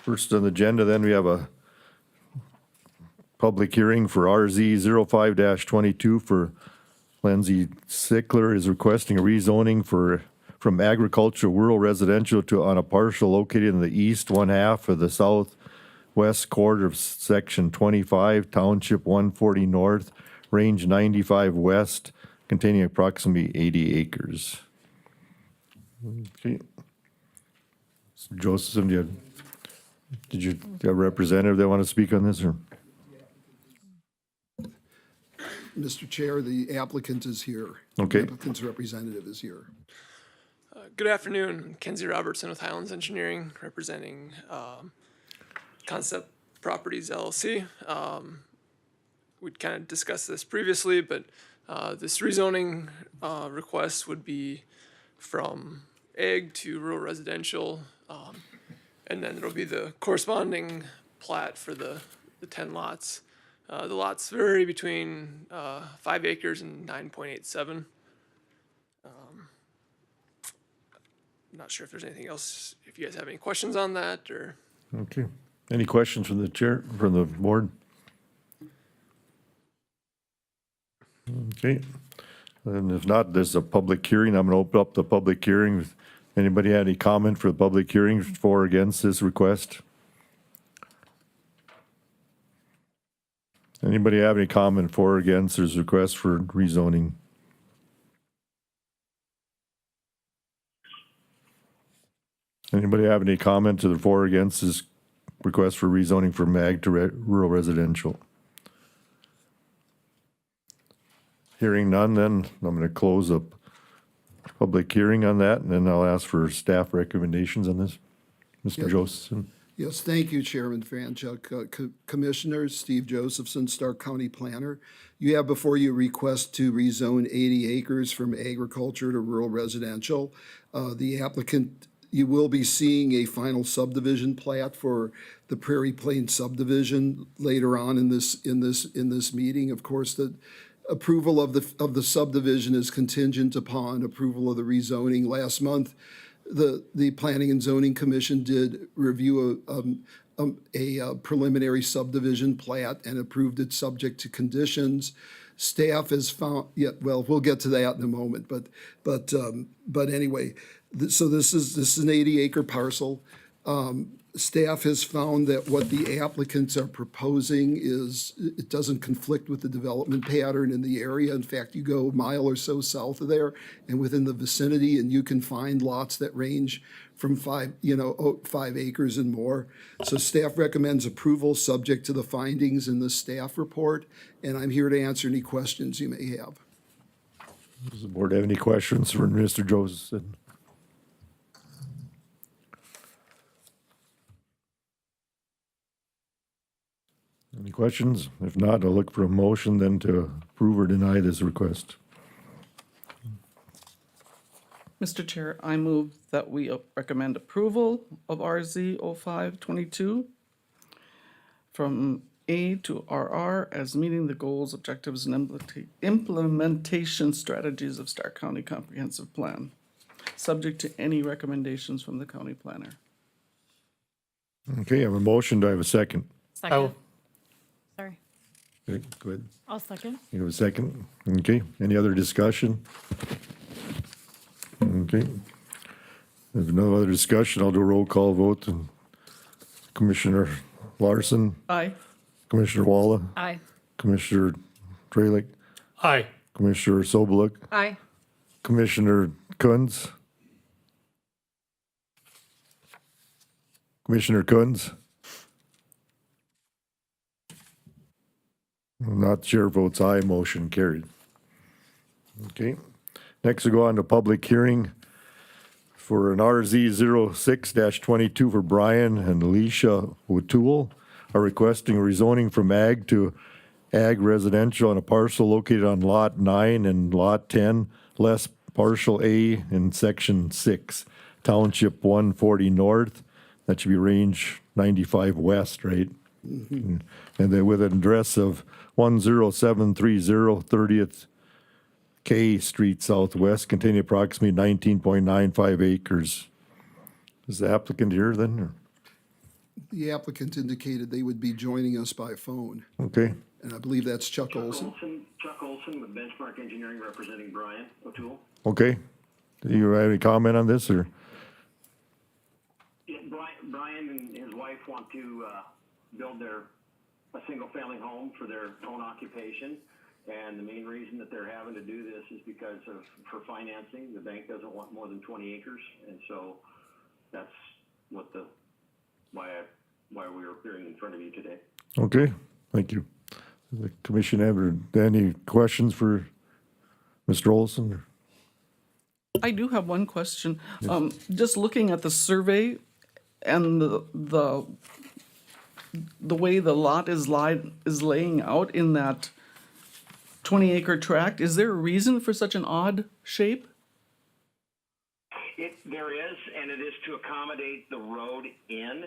First on the agenda, then we have a public hearing for RZ 05-22 for Lindsay Sickler is requesting a rezoning from agricultural rural residential to on a parcel located in the east one half of the southwest quarter of section 25, township 140 north, range 95 west, containing approximately 80 acres. Okay. Mr. Josephson, did you have a representative that want to speak on this, or? Mr. Chair, the applicant is here. Okay. The applicant's representative is here. Good afternoon, Kenzie Robertson with Highlands Engineering, representing Concept Properties LLC. We'd kind of discussed this previously, but this rezoning request would be from ag to rural residential, and then there'll be the corresponding plat for the 10 lots. The lots vary between 5 acres and 9.87. Not sure if there's anything else, if you guys have any questions on that, or. Okay. Any questions from the chair, from the board? Okay. And if not, there's a public hearing. I'm going to open up the public hearing. Anybody have any comment for the public hearing for or against this request? Anybody have any comment for or against this request for rezoning? Anybody have any comment to the for or against this request for rezoning from ag to rural residential? Hearing none, then I'm going to close up public hearing on that, and then I'll ask for staff recommendations on this. Mr. Yeah. Josephson. Yes, thank you, Chairman Franchuk. Commissioners, Steve Josephson, Stark County Planner. You have before you a request to rezone 80 acres from agriculture to rural residential. The applicant, you will be seeing a final subdivision plat for the Prairie Plain subdivision later on in this meeting. Of course, the approval of the subdivision is contingent upon approval of the rezoning. Last month, the Planning and Zoning Commission did review a preliminary subdivision plat and approved it subject to conditions. Staff has found, well, we'll get to that in a moment, but anyway, so this is an 80-acre parcel. Staff has found that what the applicants are proposing it doesn't conflict with the development pattern in the area. In fact, you go a mile or so south of there and within the vicinity, and you can find lots that range from 5 acres and more. So staff recommends approval subject to the findings in the staff report, and I'm here to answer any questions you may have. Does the board have any questions for Mr. Josephson? Any questions? If not, I'll look for a motion then to approve or deny this request. Mr. Chair, I move that we recommend approval of RZ 05-22 from A to RR as meeting the goals, objectives, and implementation strategies of Stark County Comprehensive Plan, subject to any recommendations from the county planner. Okay, I have a motion. Do I have a second? Second. Sorry. Okay, go ahead. I'll second. You have a second? Okay, any other discussion? Okay. If no other discussion, I'll do a roll call vote. And Commissioner Larson, Aye. Commissioner Walla, Aye. Commissioner Tralick, Aye. Commissioner Sobeluk, Aye. Commissioner Kunz. Commissioner Kunz. Not chair votes aye, motion carried. Okay. Next we go on to public hearing for an RZ 06-22 for Brian and Alicia O'Toole are requesting rezoning from ag to ag residential on a parcel located on lot 9 and lot 10, less partial A in section 6, township 140 north. That should be range 95 west, right? Mm-hmm. And then with an address of 10730 30th K Street Southwest, containing approximately 19.95 acres. Is the applicant here then? Or? The applicant indicated they would be joining us by phone, Okay, and I believe that's Chuck Olson. Chuck Olson with Benchmark Engineering representing Brian O'Toole. okay. Do you have any comment on this, or? Yeah, Brian and his wife want to build a single-family home for their own occupation. And the main reason that they're having to do this is because for financing. The bank doesn't want more than 20 acres. And so that's why we are appearing in front of you today. Okay, thank you. Does the commission have any questions for Mr. Olson? I do have one question. Just looking at the survey and the way the lot is laying out in that 20-acre tract, is there a reason for such an odd shape? There is, and it is to accommodate the road in,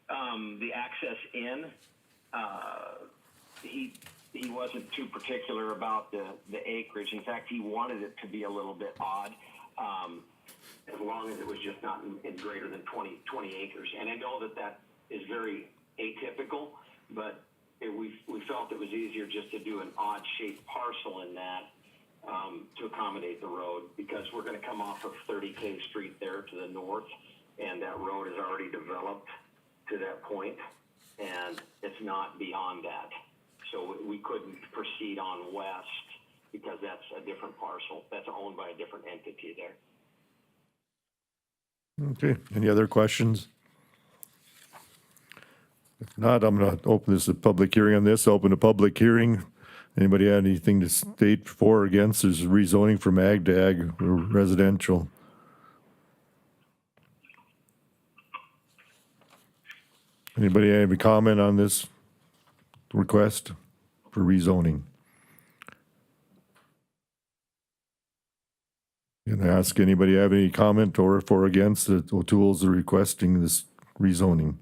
the access in. He wasn't too particular about the acreage. In fact, he wanted it to be a little bit odd, as long as it was just not in greater than 20 acres. And I know that is very atypical, but we felt it was easier just to do an odd-shaped parcel in that, to accommodate the road, because we're going to come off of 30 K Street there to the north, and that road is already developed to that point, and it's not beyond that. So we couldn't proceed on west because that's a different parcel. That's owned by a different entity there. Okay, any other questions? If not, I'm gonna open this a public hearing on this. Open a public hearing. Anybody have anything to state for or against this rezoning from ag to ag or residential? Anybody have any comment on this request for rezoning? Can I ask anybody have any comment or for or against that O'Toole's are requesting this rezoning?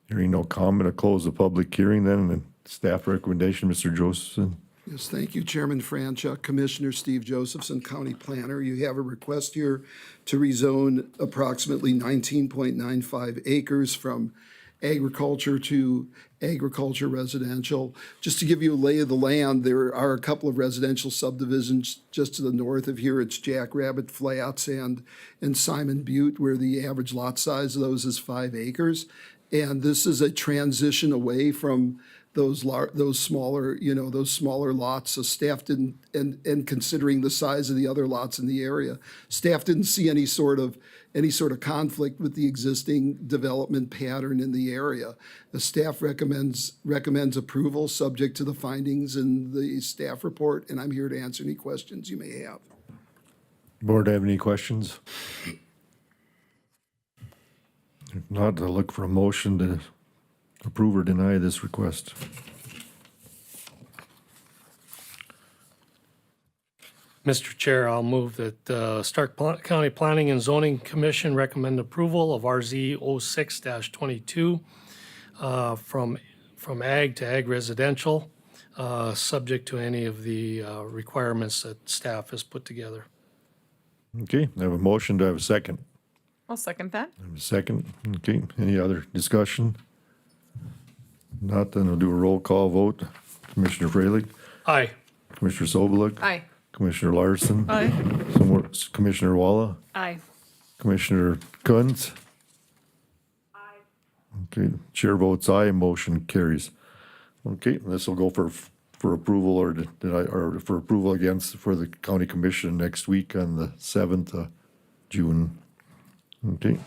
Hearing no comment, I close the public hearing then, and staff recommendation, Mr. Josephson. Yes, thank you, Chairman Franchuk. Commissioner Steve Josephson, County Planner. You have a request here to rezone approximately 19.95 acres from agriculture to agriculture residential. Just to give you a lay of the land, there are a couple of residential subdivisions just to the north of here. It's Jackrabbit Flats and Simon Butte, where the average lot size of those is 5 acres. And this is a transition away from those smaller lots. So staff didn't, and considering the size of the other lots in the area, staff didn't see any sort of conflict with the existing development pattern in the area. The staff recommends approval subject to the findings in the staff report, and I'm here to answer any questions you may have. Board have any questions? If not, I'll look for a motion to approve or deny this request. Mr. Chair, I'll move that the Stark County Planning and Zoning Commission recommend approval of RZ 06-22 from ag to ag residential, subject to any of the requirements that staff has put together. Okay, I have a motion. Do I have a second? I'll second that. I have a second. Okay, any other discussion? Not, then I'll do a roll call vote. Commissioner Freilich, Aye. Commissioner Sobelik, Aye. Commissioner Larson, Aye. Commissioner Walla, Aye. Commissioner Kunz. Okay, chair votes aye, motion carries. Okay, this will go for approval or for approval against for the county commission next week on the 7th of June. Okay.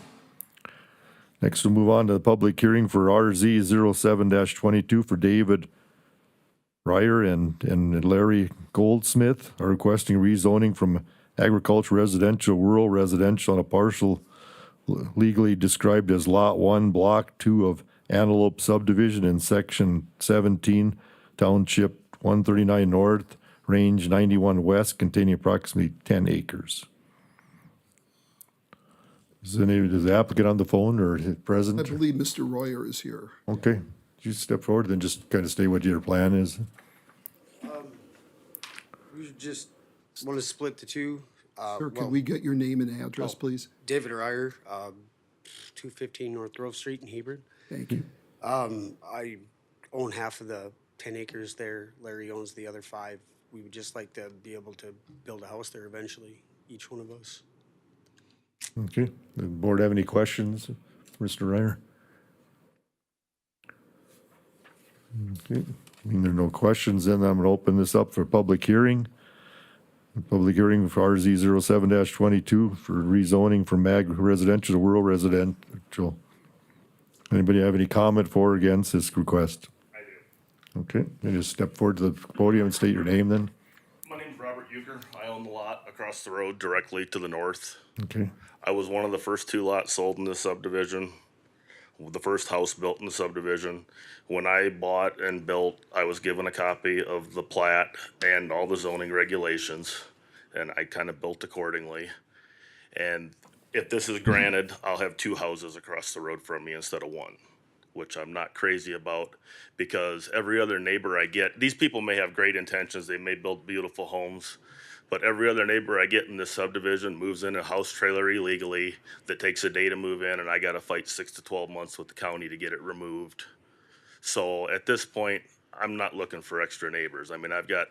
Next, we'll move on to the public hearing for RZ 07-22 for David Ryer and Larry Goldsmith are requesting rezoning from agriculture residential, rural residential on a parcel legally described as Lot 1, Block 2 of Antelope subdivision in Section 17, Township 139 North, Range 91 West, containing approximately 10 acres. Is the applicant on the phone or present? I believe Mr. Royer is here. Okay, you step forward, then just kind of state what your plan is. We just want to split the two. Sir, Well, can we get your name and address, please? David Ryer, 215 North Grove Street in Hebron. Thank you. I own half of the 10 acres there. Larry owns the other 5. We would just like to be able to build a house there eventually, each one of us. Okay, the board have any questions, Mr. Reiner? Okay, being there are no questions, then I'm gonna open this up for public hearing. Public hearing for RZ 07-22 for rezoning from ag residential to rural residential. Anybody have any comment for or against this request? I do. Okay, you just step forward to the podium and state your name then. My name's Robert Euchre. I own the lot across the road directly to the north. Okay, I was one of the first 2 lots sold in this subdivision, the first house built in the subdivision. When I bought and built, I was given a copy of the plat and all the zoning regulations, and I kind of built accordingly. And if this is granted, I'll have 2 houses across the road from me instead of 1, which I'm not crazy about, because every other neighbor I get, these people may have great intentions, they may build beautiful homes, but every other neighbor I get in this subdivision moves in a house trailer illegally that takes a day to move in, and I gotta fight 6 to 12 months with the county to get it removed. So at this point, I'm not looking for extra neighbors. I mean, I've got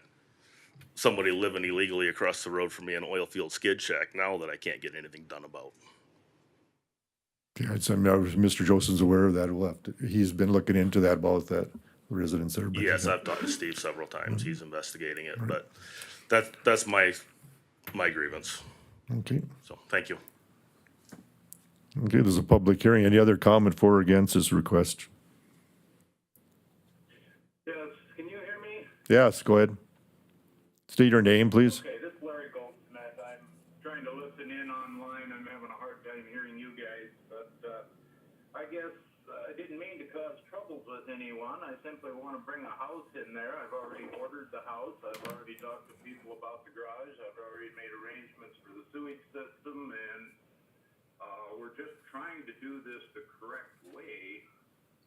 somebody living illegally across the road from me in an oil field skid shack now that I can't get anything done about. okay, Mr. Joseph's aware of that, he's been looking into that about that residence there. but- Yes, I've talked to Steve several times. He's investigating it, but that's my grievance. Okay, So, thank you. okay, there's a public hearing. Any other comment for or against this request? Yes, can you hear me? Yes, go ahead. State your name, please. Okay, this is Larry Goldsmith. I'm trying to listen in online. I'm having a hard time hearing you guys, but I guess I didn't mean to cause troubles with anyone. I simply want to bring a house in there. I've already ordered the house. I've already talked to people about the garage. I've already made arrangements for the sewage system, and we're just trying to do this the correct way,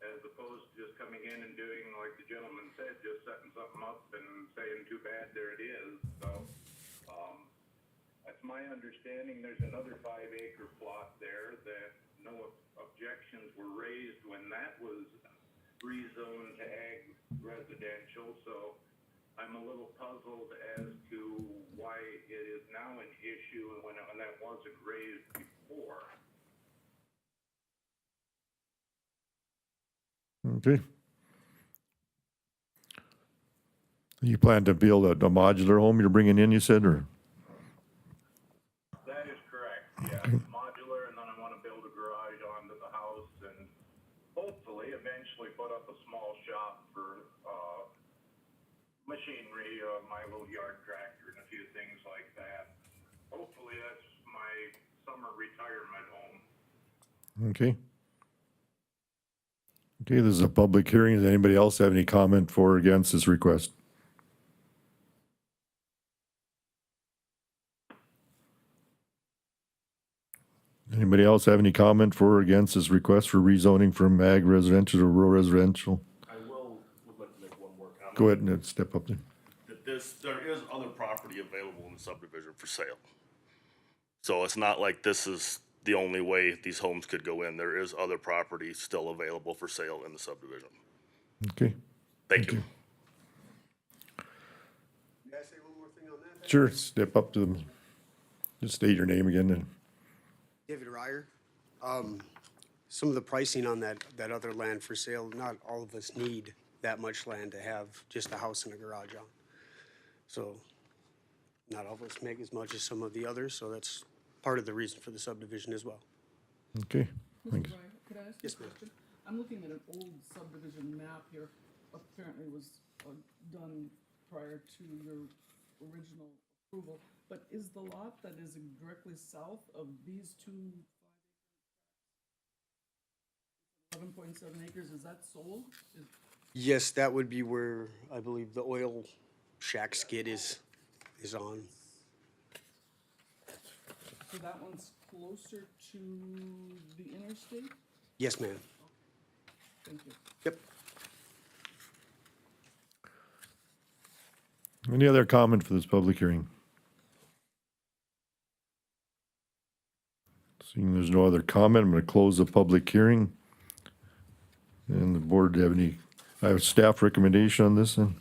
as opposed to just coming in and doing, like the gentleman said, just setting something up and saying, too bad, there it is. So, that's my understanding. There's another 5-acre plot there that no objections were raised when that was rezoned to ag residential. So I'm a little puzzled as to why it is now an issue when that wasn't raised before. Okay. You plan to build a modular home you're bringing in, you said, or? That is correct, yeah. Modular, and then I want to build a garage onto the house and hopefully eventually put up a small shop for machinery, my little yard tractor and a few things like that. Hopefully that's my summer retirement home. Okay. Okay, this is a public hearing. Does anybody else have any comment for or against this request? Anybody else have any comment for or against this request for rezoning from ag residential to rural residential? I would like to make one more comment. Go ahead and step up there. That there is other property available in the subdivision for sale. So it's not like this is the only way these homes could go in. There is other property still available for sale in the subdivision. Okay, Thank you. May I say one more thing on that? sure, step up to them. Just state your name again and. David Ryer. Some of the pricing on that other land for sale, not all of us need that much land to have just a house and a garage on. So not all of us make as much as some of the others, so that's part of the reason for the subdivision as well. Okay, thanks. Mr. Ryan, could I ask you Yes, a ma'am. question? I'm looking at an old subdivision map here, apparently was done prior to your original approval, but is the lot that is directly south of these two 11.7 acres, is that sold? Yes, that would be where I believe the oil shack skid is on. So that one's closer to the interstate? Yes, ma'am. Thank you. Yep. Any other comment for this public hearing? Seeing there's no other comment, I'm going to close the public hearing. And the board, have any, I have staff recommendation on this then?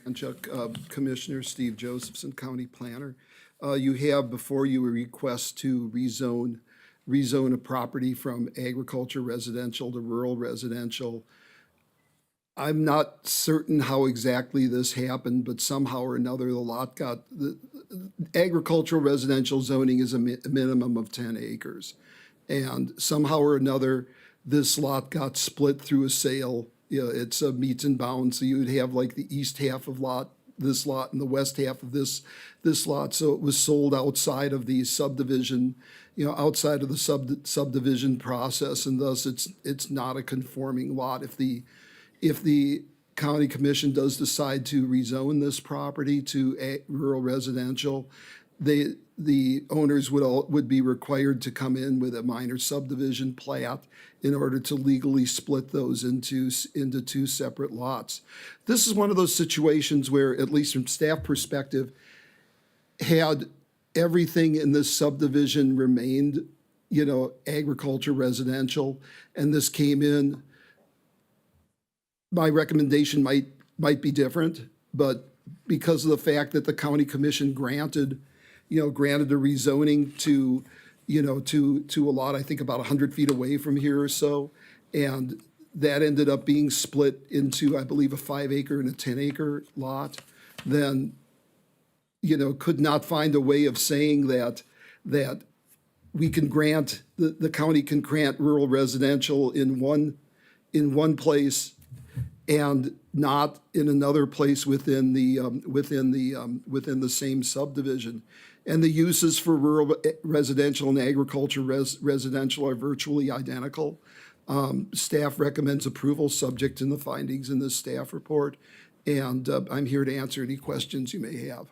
And Chuck, Commissioner Steve Josephson, County Planner. You have before you a request to rezone a property from agriculture residential to rural residential. I'm not certain how exactly this happened, but somehow or another, the lot got, the agricultural residential zoning is a minimum of 10 acres. And somehow or another, this lot got split through a sale. You know, it's a meets and bounds, so you would have like the east half of this lot and the west half of this lot. So it was sold outside of the subdivision, you know, outside of the subdivision process, and thus it's not a conforming lot. If the county commission does decide to rezone this property to rural residential, the owners would be required to come in with a minor subdivision plat in order to legally split those into two separate lots. This is one of those situations where, at least from staff perspective, had everything in this subdivision remained, you know, agriculture residential, and this came in, my recommendation might be different, but because of the fact that the county commission granted a rezoning to, you know, to a lot, I think about 100 feet away from here or so, and that ended up being split into, I believe, a 5-acre and a 10-acre lot, then, you know, could not find a way of saying that we can grant, the county can grant rural residential in one place and not in another place within the same subdivision. And the uses for rural residential and agriculture residential are virtually identical. Staff recommends approval subject to the findings in this staff report. And I'm here to answer any questions you may have.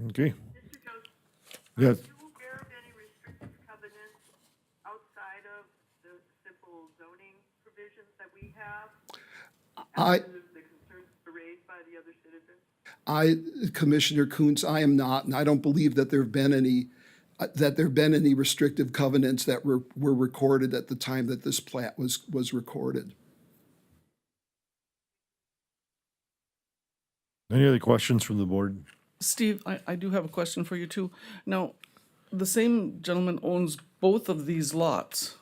Okay. Mr. Joseph, Yes. are you aware of any restrictive covenants outside of the simple zoning provisions that we have? I- After the concerns were raised by the other citizens? Commissioner Kuntz, I am not, and I don't believe that there have been any restrictive covenants that were recorded at the time that this plat was recorded. Any other questions from the board? Steve, I do have a question for you too. Now, the same gentleman owns both of these lots.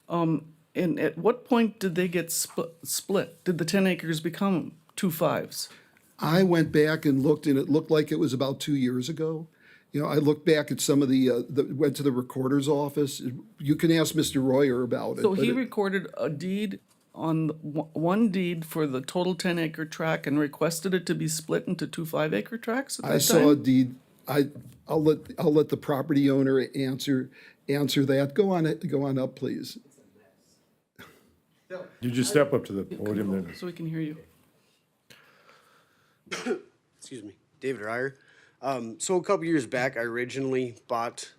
And at what point did they get split? Did the 10 acres become 2 5s? I went back and looked, and it looked like it was about 2 years ago. You know, I looked back at some of went to the recorder's office. You can ask Mr. Royer about it. So but he it- recorded a deed on one deed for the total 10-acre tract and requested it to be split into 2 5-acre tracts at that I saw a time? deed. I'll let the property owner answer that. Go on up, please. You just step up to the podium then. So we can hear you. Excuse me, David Ryer. So a couple years back, I originally bought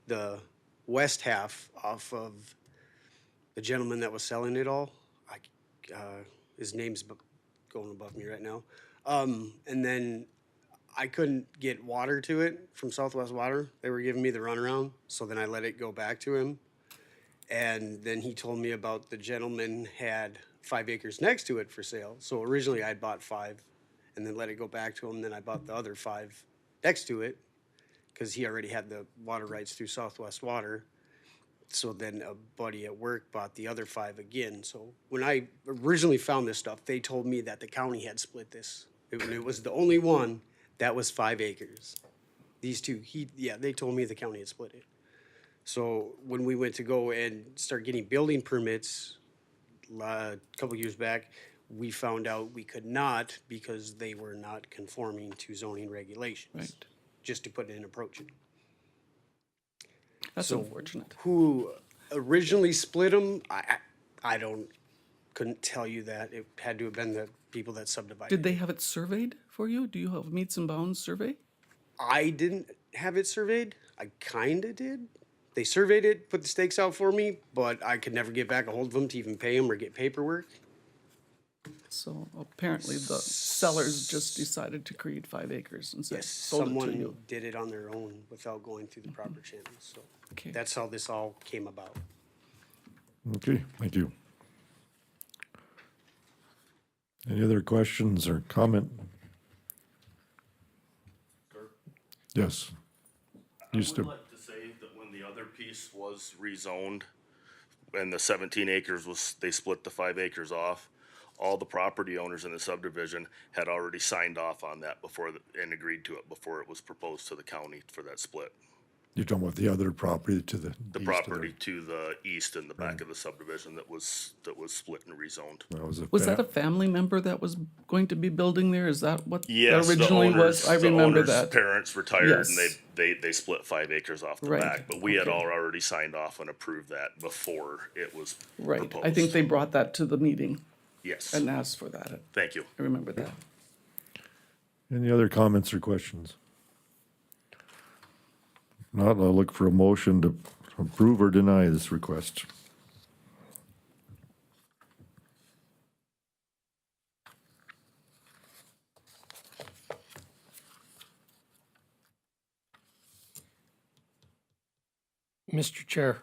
the west half off of the gentleman that was selling it all. His name's going above me right now. And then I couldn't get water to it from Southwest Water. They were giving me the runaround, so then I let it go back to him. And then he told me about the gentleman had 5 acres next to it for sale. So originally I'd bought 5 and then let it go back to him. Then I bought the other 5 next to it because he already had the water rights through Southwest Water. So then a buddy at work bought the other 5 again. So when I originally found this stuff, they told me that the county had split this. It was the only one that was 5 acres. These two, they told me the county had split it. So when we went to go and start getting building permits a couple years back, we found out we could not because they were not conforming to zoning regulations. Right. Just to put it in approach. That's So unfortunate. who originally split them, couldn't tell you that. It had to have been the people that subdivided. Did they have it surveyed for you? Do you have a meets and bounds survey? I didn't have it surveyed. I kinda did. They surveyed it, put the stakes out for me, but I could never get back a hold of them to even pay them or get paperwork. So apparently the sellers just decided to create 5 acres and said, Yes, sold it to someone you. did it on their own without going through the proper channels, so Okay. that's how this all came about. Okay, thank you. Any other questions or comment? Yes. I Used to- would like to say that when the other piece was rezoned and the 17 acres was, they split the 5 acres off, all the property owners in the subdivision had already signed off on that before, and agreed to it before it was proposed to the county for that split. You're talking about the other property to the The east of property to the east in the back of the subdivision that was split and rezoned. That was Was that a family member that was going to be building there? Is that what that Yes, the originally owners, was? I the remember owner's that. parents retired and Yes. they split 5 acres off the Right, back, but we had okay. already signed off and approved that before it was Right. proposed. I think they brought that to the meeting Yes, and asked for that. thank you. I remember that. Any other comments or questions? Not, I'll look for a motion to approve or deny this request. Mr. Chair,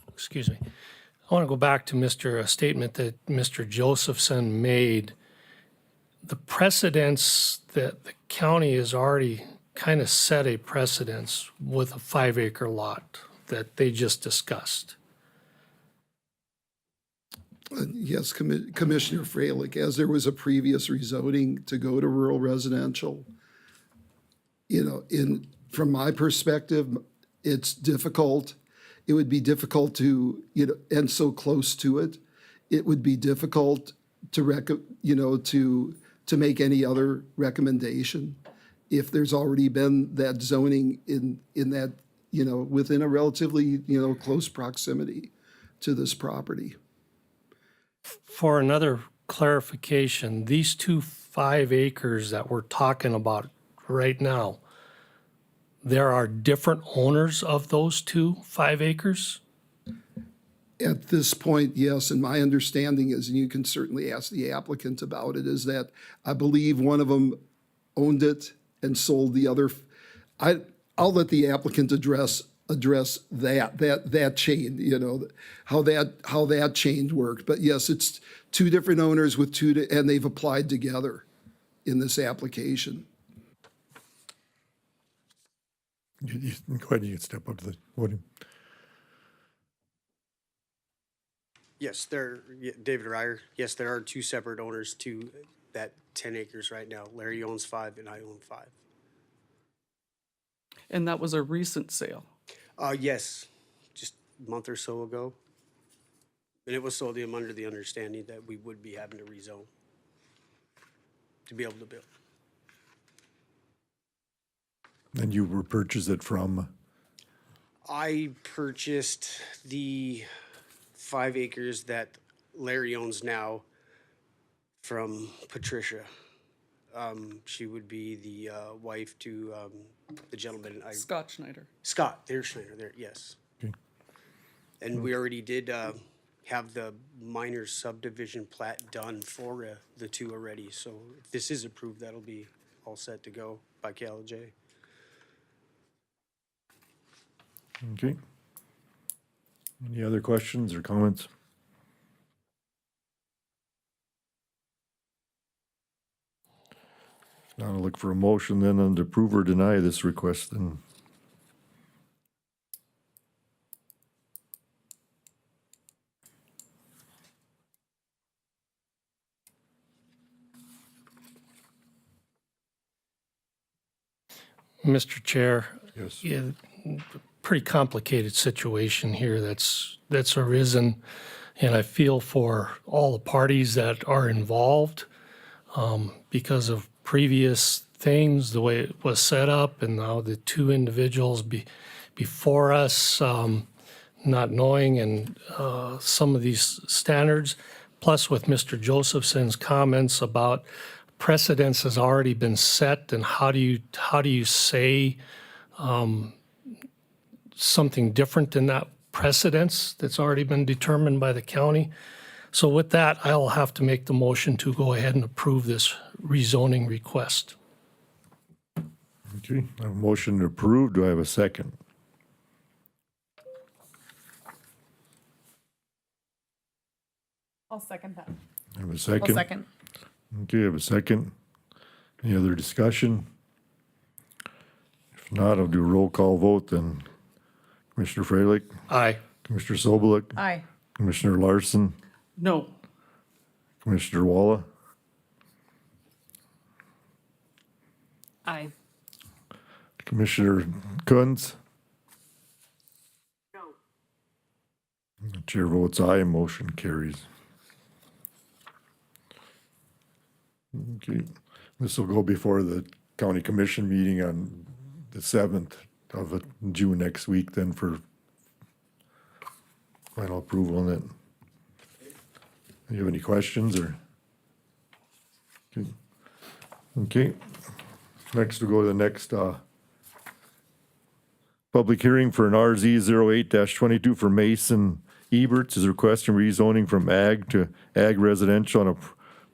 excuse me. I want to go back to a statement that Mr. Josephson made. The precedence that the county has already kind of set a precedence with a 5 acre lot that they just discussed. Yes, Commissioner Freilich, as there was a previous rezoning to go to rural residential, from my perspective, it's difficult. It would be difficult to, and so close to it, it would be difficult to make any other recommendation if there's already been that zoning in that, within a relatively, close proximity to this property. For another clarification, these 2 5 acres that we're talking about right now, there are different owners of those 2 5 acres? At this point, yes, and my understanding is, and you can certainly ask the applicant about it, is that I believe one of them owned it and sold the other. I'll let the applicant address that chain, how that chain worked. But yes, it's 2 different owners with and they've applied together in this application. Go ahead, you can step up to the podium. Yes, David Ryer, yes, there are 2 separate owners to that 10 acres right now. Larry owns 5 and I own 5. And that was a recent sale. Yes, just a month or so ago. And it was sold to him under the understanding that we would be having to rezone to be able to build. And you were purchased it from, I purchased the 5 acres that Larry owns now from Patricia. She would be the wife to the gentleman. Scott Schneider. Scott, there's Schneider there, yes. Okay. And we already did have the minor subdivision plat done for the 2 already. So if this is approved, that'll be all set to go by CalJ. okay. Any other questions or comments? Now I'll look for a motion then on to approve or deny this request then. Mr. Chair, Yes. yeah, pretty complicated situation here that's arisen, and I feel for all the parties that are involved because of previous things, the way it was set up, and now the 2 individuals before us not knowing and some of these standards, plus with Mr. Josephson's comments about precedence has already been set, and how do you say something different than that precedence that's already been determined by the county? So with that, I'll have to make the motion to go ahead and approve this rezoning request. Okay, I have a motion to approve. Do I have a second? I'll second that. I have a I'll second. second. Okay, I have a second. Any other discussion? If not, I'll do a roll call vote then. Commissioner Freilich, Aye. Commissioner Sobelik, Aye. Commissioner Larson, No. Commissioner Walla, Aye. Commissioner Kunz. No. The chair votes aye, motion carries. Okay, this will go before the county commission meeting on the 7th of June next week then for final approval on it. Do you have any questions or? Okay. Okay, next we'll go to the next, public hearing for an RZ 08-22 for Mason Eberts is requesting rezoning from ag to ag residential on a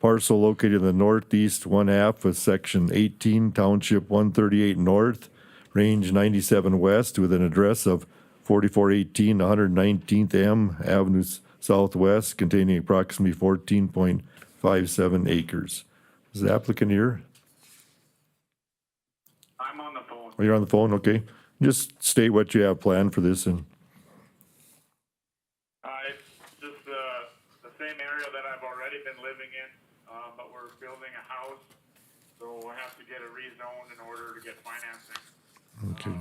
parcel located in the northeast one half of section 18, township 138 north, range 97 west, with an address of 4418 119th M Avenue Southwest, containing approximately 14.57 acres. Is the applicant here? I'm on the phone. Oh, you're on the phone? Okay. Just state what you have planned for this and, It's just the same area that I've already been living in, but we're building a house, so we'll have to get a rezone in order to get financing. okay.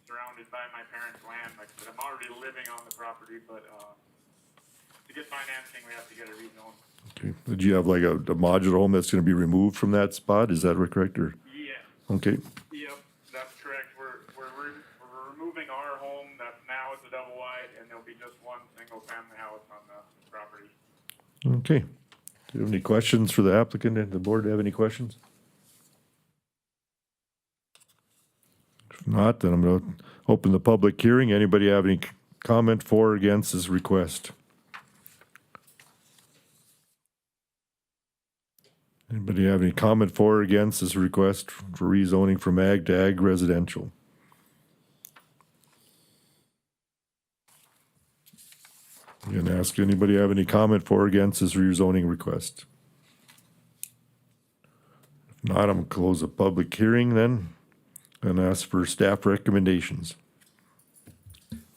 Surrounded by my parents' land, like I said, I'm already living on the property, but to get financing, we have to get a rezone. Okay. Did you have like a modular home that's gonna be removed from that spot? Is that correct or? Yeah, Okay, yep, that's correct. We're removing our home that now is a double wide, and there'll be just one single family house on the property. okay. Do you have any questions for the applicant and the board? Have any questions? If not, then I'm gonna open the public hearing. Anybody have any comment for or against this request? Anybody have any comment for or against this request for rezoning from ag to ag residential? You can ask, anybody have any comment for or against this rezoning request? If not, I'm gonna close the public hearing then and ask for staff recommendations.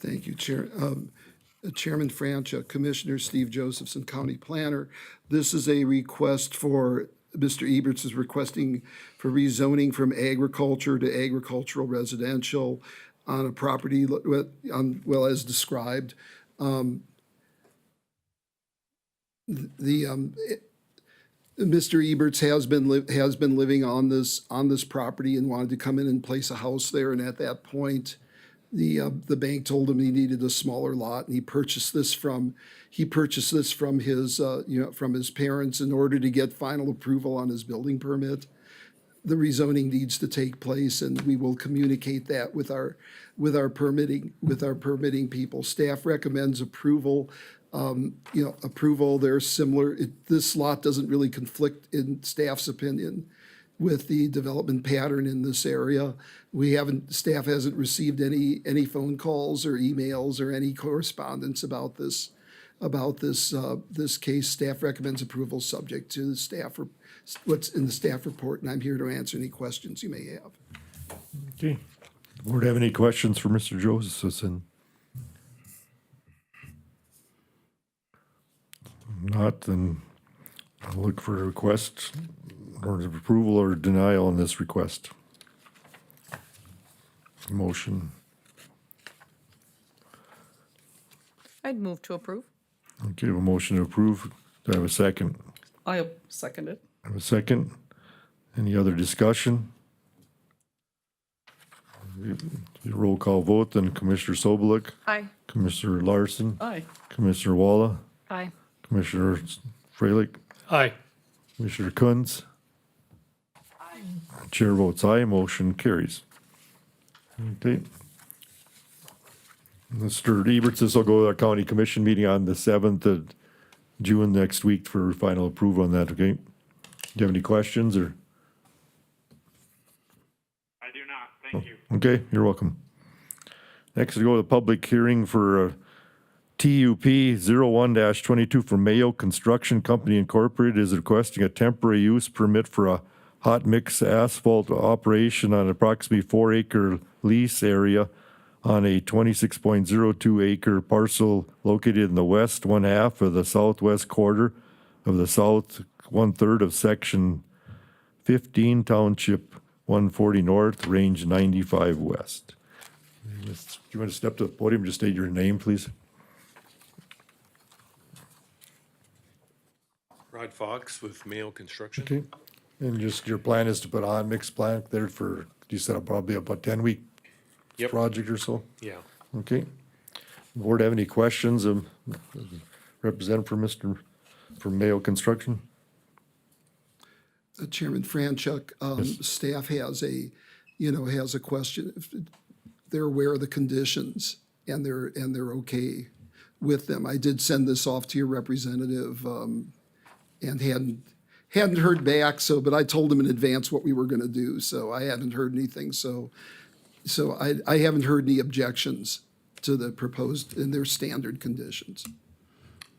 Thank you, Chair. Chairman Francha, Commissioner Steve Josephson, County Planner. This is a request for, Mr. Eberts is requesting for rezoning from agriculture to agricultural residential on a property, well, as described. Mr. Eberts has been living on this property and wanted to come in and place a house there, and at that point, the bank told him he needed a smaller lot, and he purchased this from his from his parents in order to get final approval on his building permit. The rezoning needs to take place, and we will communicate that with our permitting people. Staff recommends approval. Approval. They're similar. This lot doesn't really conflict, in staff's opinion, with the development pattern in this area. Staff hasn't received any phone calls or emails or any correspondence about this case. Staff recommends approval subject to what's in the staff report, and I'm here to answer any questions you may have. Okay. Board have any questions for Mr. Josephson? Not, then I'll look for a request or approval or denial on this request. Motion. I'd move to approve. Okay, a motion to approve. Do I have a second? I second it. I have a second. Any other discussion? Roll call vote, then Commissioner Sobelik, Aye. Commissioner Larson, Aye. Commissioner Walla, Aye. Commissioner Freilich, Aye. Commissioner Kunz. Chair votes aye, motion carries. Okay. Mr. Eberts, this will go to our county commission meeting on the 7th of June next week for final approval on that, okay? Do you have any questions or? I do not, thank you. Okay, you're welcome. Next, we go to the public hearing for TUP 01-22 for Mayo Construction Company Incorporated is requesting a temporary use permit for a hot mix asphalt operation on approximately 4-acre lease area on a 26.02 acre parcel located in the west 1/2 of the southwest quarter of the south 1/3 of section 15 township 140 north, range 95 west. Do you want to step to the podium, just state your name, please? Rod Fox with Mayo Construction. Okay. And just your plan is to put a hot mix plant there for, you said probably about 10-week Yep. project or so? Yeah. Okay. Board have any questions of representative from Mayo Construction? Chairman Franchuk, staff has has a question. If they're aware of the conditions and they're okay with them. I did send this off to your representative, and hadn't heard back, but I told him in advance what we were gonna do, so I hadn't heard anything, so I haven't heard any objections to the proposed and their standard conditions.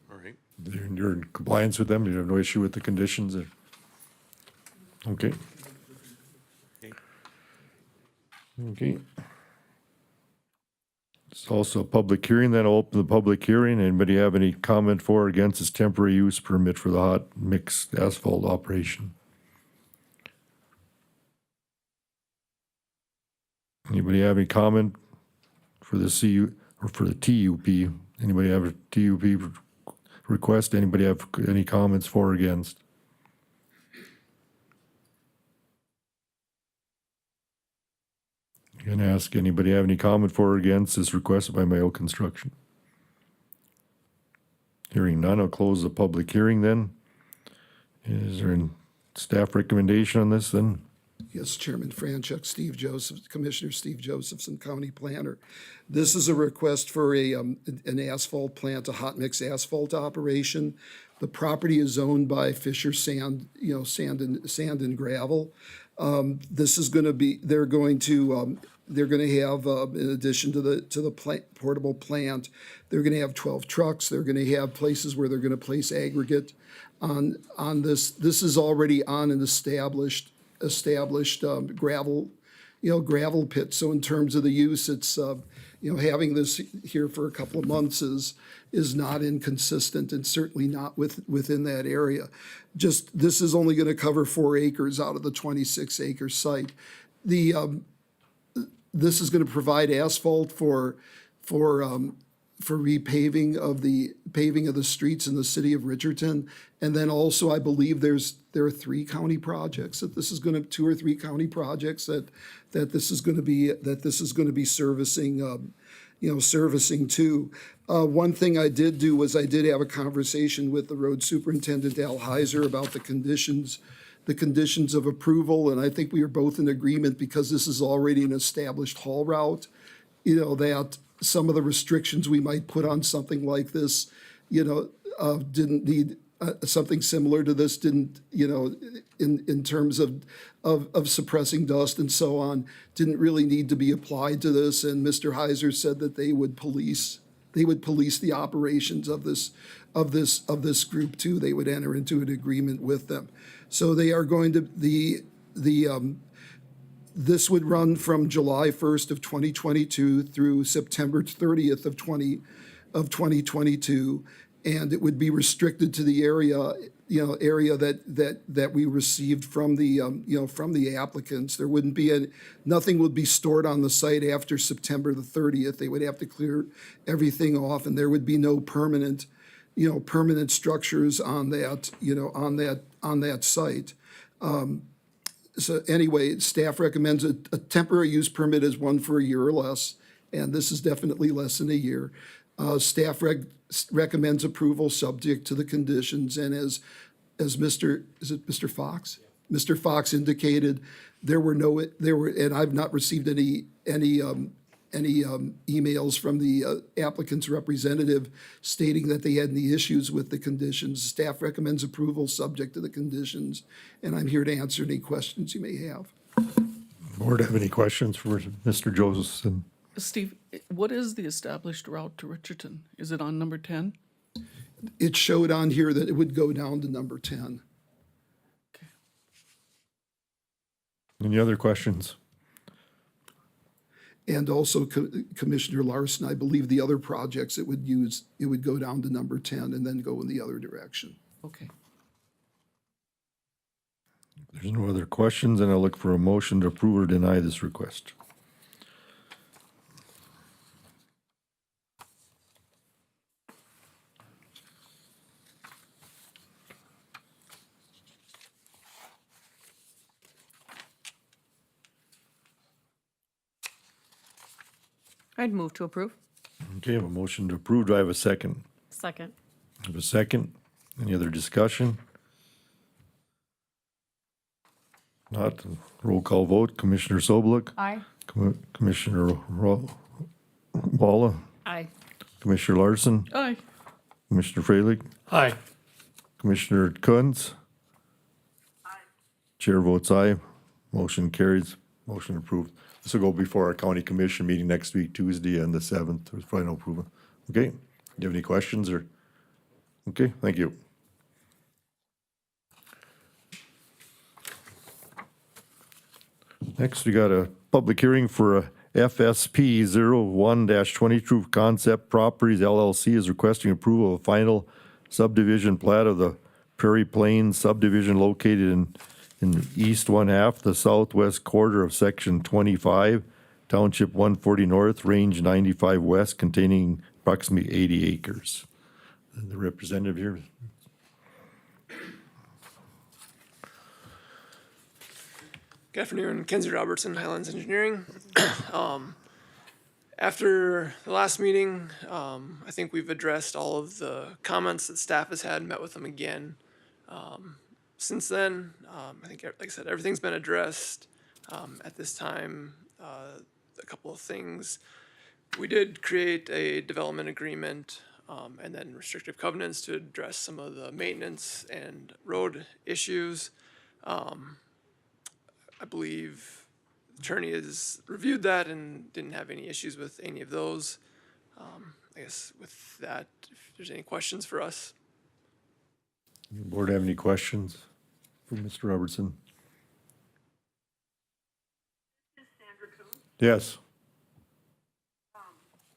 All right. You're in compliance with them? You have no issue with the conditions? Okay. Okay. It's also a public hearing, then I'll open the public hearing. Anybody have any comment for or against this temporary use permit for the hot mix asphalt operation? Anybody have any comment for the CU, or for the TUP? Anybody have a TUP request? Anybody have any comments for or against? I'm gonna ask, anybody have any comment for or against this request by Mayo Construction? Hearing none, I'll close the public hearing then. Is there a staff recommendation on this then? Yes, Chairman Franchuk, Commissioner Steve Josephson, County Planner. This is a request for an asphalt plant, a hot mix asphalt operation. The property is owned by Fisher Sand, Sand and Gravel. This is going to be, they're going to have, in addition to the portable plant, they're going to have 12 trucks. They're going to have places where they're going to place aggregate on this. This is already on an established gravel pit. So in terms of the use, it's, having this here for a couple of months is not inconsistent and certainly not within that area. Just, this is only going to cover 4 acres out of the 26-acre site. This is going to provide asphalt for repaving of the streets in the city of Richardson. And then also, I believe there are 3 county projects that this is going to, 2 or 3 county projects that this is going to be servicing, servicing too. One thing I did do was I did have a conversation with the road superintendent, Al Heiser, about the conditions of approval. And I think we are both in agreement, because this is already an established haul route, that some of the restrictions we might put on something like this, didn't need something similar to this, didn't, in terms of suppressing dust and so on, didn't really need to be applied to this. And Mr. Heiser said that they would police the operations of this group too. They would enter into an agreement with them. So they are going to, this would run from July 1st of 2022 through September 30th of 2022. And it would be restricted to the area that we received from the applicants. There wouldn't be nothing would be stored on the site after September the 30th. They would have to clear everything off, and there would be no permanent structures on that site. So anyway, staff recommends a temporary use permit is one for a year or less, and this is definitely less than a year. Staff recommends approval subject to the conditions, and as Mr. Fox? Yeah. Mr. Fox indicated, and I've not received any emails from the applicant's representative stating that they had any issues with the conditions. Staff recommends approval subject to the conditions, and I'm here to answer any questions you may have. Board have any questions for Mr. Josephson? Steve, what is the established route to Richardson? Is it on number 10? It showed on here that it would go down to number 10. Any other questions? And also Commissioner Larson, I believe the other projects it would go down to number 10 and then go in the other direction. Okay. There's no other questions, and I'll look for a motion to approve or deny this request. I'd move to approve. Okay, I have a motion to approve. Do I have a second? Second. I have a second. Any other discussion? Not. Roll call vote. Commissioner Sobeluk. Aye. Commissioner Walla. Aye. Commissioner Larson. Aye. Commissioner Freilich. Aye. Commissioner Kunz. Chair votes aye. Motion carries. Motion approved. This will go before our county commission meeting next week, Tuesday, and the 7th. There's probably no approval. Okay? Do you have any questions or? Okay, thank you. Next, we got a public hearing for a FSP 01-22 Concept Properties LLC is requesting approval of final subdivision plat of the Prairie Plains subdivision located in the east one half, the southwest quarter of section 25, township 140 north, range 95 west, containing approximately 80 acres. The representative here. Good afternoon, Kenzie Robertson, Highlands Engineering. After the last meeting, I think we've addressed all of the comments that staff has had, met with them again. Since then, I think, like I said, everything's been addressed. At this time, a couple of things. We did create a development agreement and then restrictive covenants to address some of the maintenance and road issues. I believe the attorney has reviewed that and didn't have any issues with any of those. I guess with that, if there's any questions for us. Board have any questions for Mr. Robertson? This is Sandra Coon. Yes.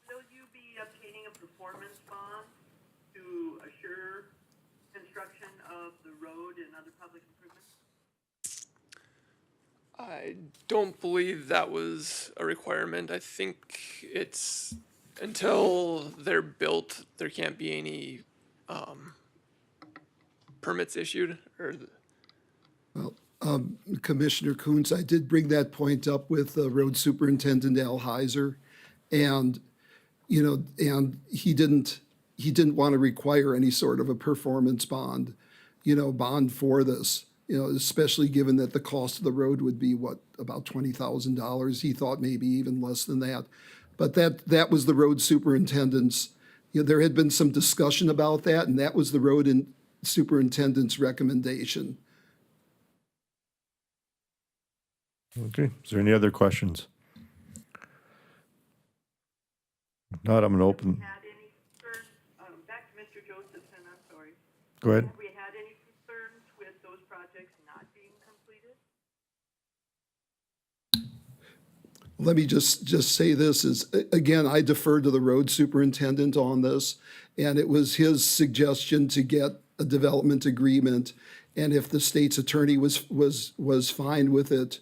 Will you be obtaining a performance bond to assure construction of the road and other public improvements? I don't believe that was a requirement. I think it's until they're built, there can't be any permits issued or. Commissioner Coons, I did bring that point up with Road Superintendent Al Heiser, and and he didn't want to require any sort of a performance bond, bond for this. Especially given that the cost of the road would be about $20,000. He thought maybe even less than that. But that was the road superintendent's, there had been some discussion about that, and that was the road superintendent's recommendation. Okay, is there any other questions? If not, I'm gonna open. Had any concerns, back to Mr. Josephson, I'm sorry. Go ahead. Have we had any concerns with those projects not being completed? Let me just say this is, again, I defer to the road superintendent on this, and it was his suggestion to get a development agreement, and if the state's attorney was fine with it,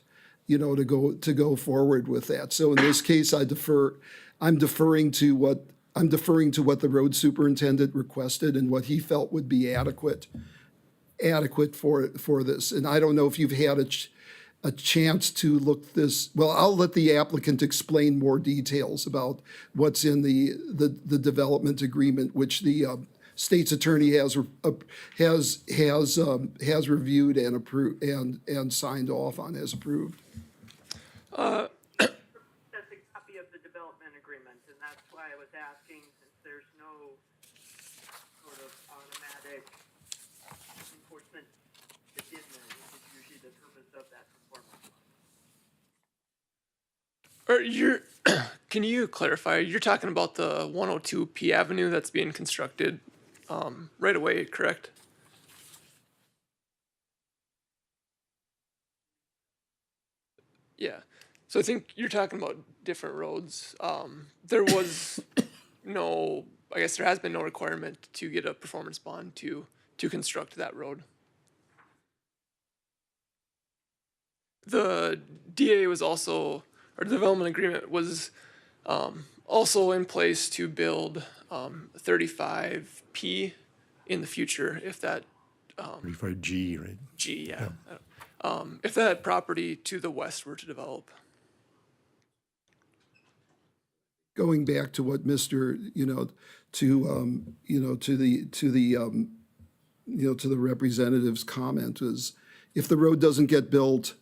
to go forward with that. So in this case, I'm deferring to what the road superintendent requested and what he felt would be adequate for this. And I don't know if you've had a chance to look this, well, I'll let the applicant explain more details about what's in the development agreement, which the state's attorney has reviewed and approved and signed off on as approved. That's a copy of the development why I was asking, since there's no sort of automatic enforcement within there, which is usually the purpose of that performance bond. Or can you clarify, you're talking about the 102 P Avenue that's being constructed right away, correct? Yeah, so I think you're talking about different roads. There was no, I guess there has been no requirement to get a performance bond to construct that road. The DA was also, or the development agreement was also in place to build 35P in the future if that 35G, right? G, yeah. If that property to the west were to develop. Going back to what Mr., to the representative's comment is, if the road doesn't get built,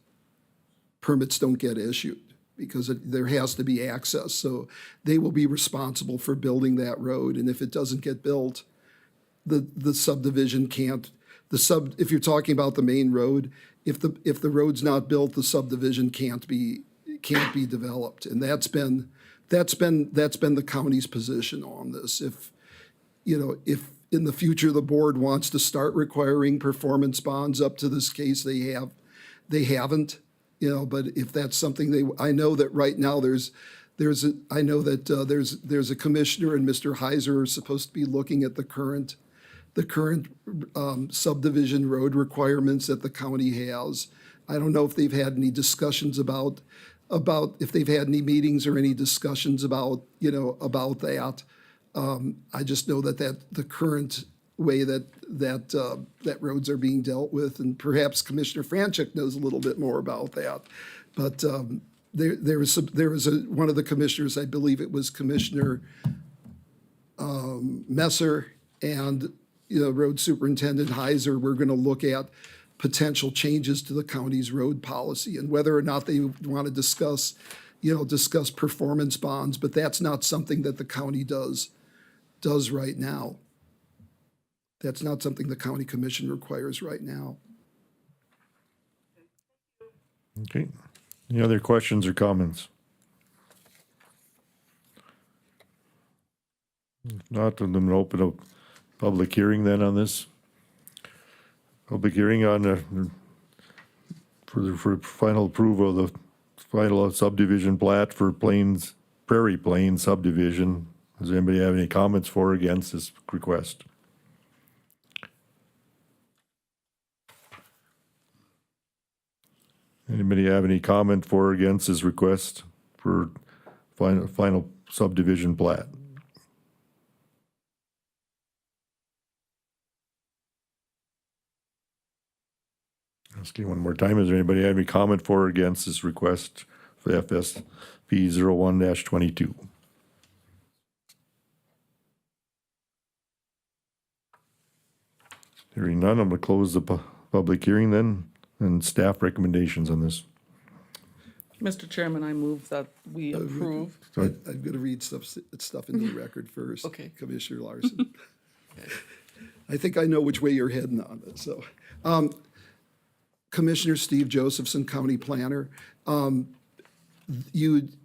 permits don't get issued because there has to be access. So they will be responsible for building that road. And if it doesn't get built, the subdivision can't, if you're talking about the main road, if the road's not built, the subdivision can't be developed. And that's been the county's position on this. If in the future the board wants to start requiring performance bonds, up to this case they haven't, but if that's something I know that right now there's a commissioner and Mr. Heiser are supposed to be looking at the current subdivision road requirements that the county has. I don't know if they've had any discussions about if they've had any meetings or any discussions about that. I just know that the current way that roads are being dealt with, and perhaps Commissioner Franchuk knows a little bit more about that. But there was one of the commissioners, I believe it was Commissioner Messer, and Road Superintendent Heiser were going to look at potential changes to the county's road policy and whether or not they want to discuss performance bonds. But that's not something that the county does right now. That's not something the county commission requires right now. Okay. Any other questions or comments? If not, I'm going to open a public hearing then on this. Public hearing on for final approval of the final subdivision plat for Prairie Plains subdivision. Does anybody have any comments for or against this request? Anybody have any comment for or against this request for final subdivision plat? Asking one more time, is there anybody have any comment for or against this request for FSP 01-22? Hearing none, I'm going to close the public hearing then, and staff recommendations on this. Mr. Chairman, I move that we approve. I'm going to read stuff into the record first. Okay. Commissioner Larson. I think I know which way you're heading on this. So, Commissioner Steve Josephson, County Planner.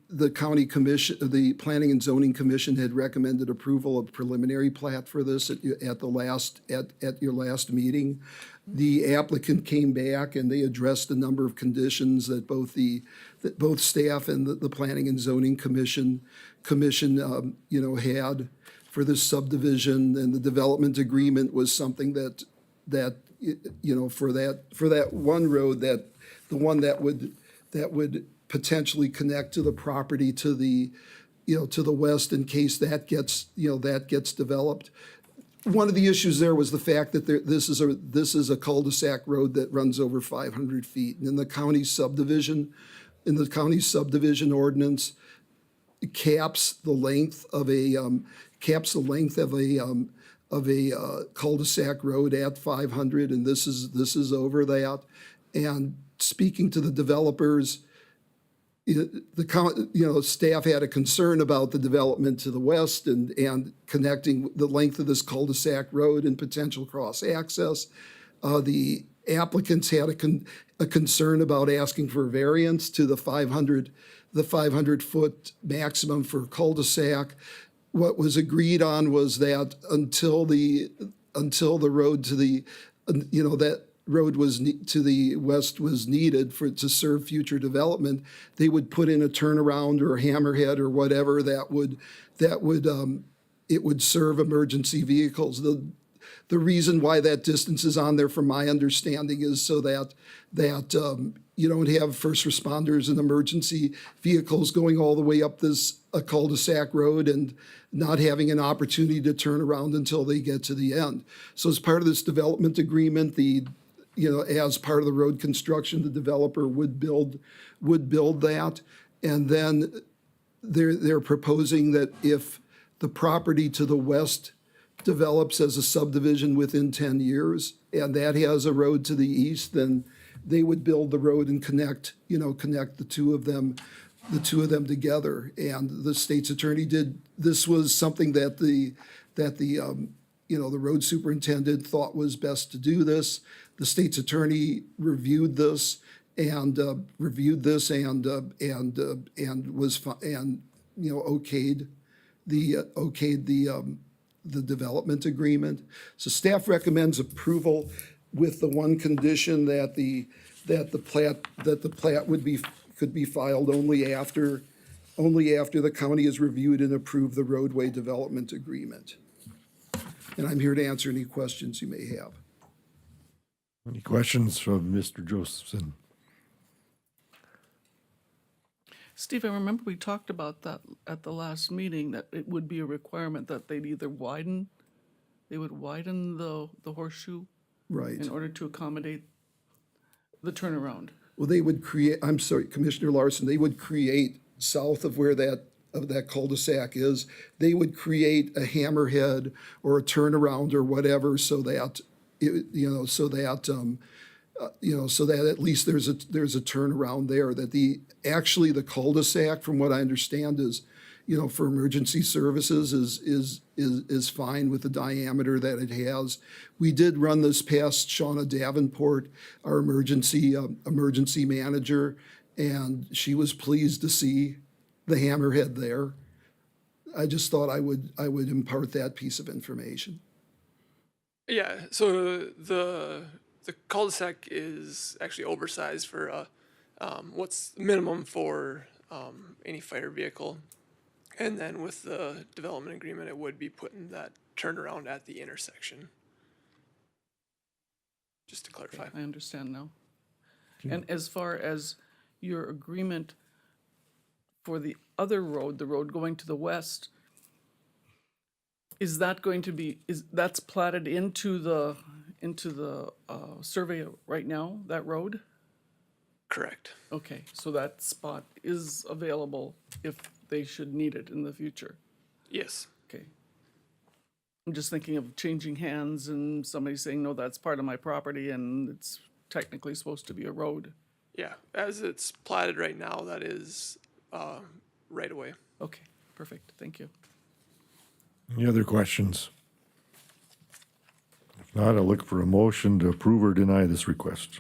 The County Commission, the Planning and Zoning Commission had recommended approval of preliminary plat for this at your last meeting. The applicant came back and they addressed a number of conditions that both staff and the Planning and Zoning Commission had for this subdivision, and the development agreement was something that for that one road, that the one that would potentially connect to the property to the west in case that gets developed. One of the issues there was the fact that this is a cul-de-sac road that runs over 500 feet, and in the county subdivision ordinance, it caps the length of a cul-de-sac road at 500, and this is over that. And speaking to the developers, Staff had a concern about the development to the west and connecting the length of this cul-de-sac road and potential cross-access. The applicants had a concern about asking for variance to the 500-foot maximum for cul-de-sac. What was agreed on was that until the road to the, that road to the west was needed to serve future development, they would put in a turnaround or a hammerhead or whatever that would it would serve emergency vehicles. The reason why that distance is on there, from my understanding, is so that you don't have first responders and emergency vehicles going all the way up this cul-de-sac road and not having an opportunity to turn around until they get to the end. So as part of this development agreement, as part of the road construction, the developer would build that. And then they're proposing that if the property to the west develops as a subdivision within 10 years, and that has a road to the east, then they would build the road and connect the two of them together. And the state's attorney this was something that the road superintendent thought was best to do this. The state's attorney reviewed this and okayed the development agreement. So staff recommends approval with the one condition that the plat could be filed only after the county has reviewed and approved the roadway development agreement. And I'm here to answer any questions you may have. Any questions from Mr. Josephson? Steve, I remember we talked about that at the last meeting, that it would be a requirement that they would widen the horseshoe Right. in order to accommodate the turnaround. Well, they would create, I'm sorry, Commissioner Larson, they would create south of where that cul-de-sac is, they would create a hammerhead or a turnaround or whatever so that at least there's a turnaround there. That the cul-de-sac, from what I understand, is, for emergency services is fine with the diameter that it has. We did run this past Shauna Davenport, our emergency manager, and she was pleased to see the hammerhead there. I just thought I would impart that piece of information. Yeah, so the cul-de-sac is actually oversized for what's minimum for any fire vehicle. And then with the development agreement, it would be putting that turnaround at the intersection. Just to clarify. I understand now. And as far as your agreement for the other road, the road going to the west, is that going to be, that's platted into the survey right now, that road? Correct. Okay, so that spot is available if they should need it in the future. Yes. Okay. I'm just thinking of changing hands and somebody saying, no, that's part of my property and it's technically supposed to be a road. Yeah, as it's platted right now, that is right away. Okay, perfect, thank you. Any other questions? If not, I'll look for a motion to approve or deny this request.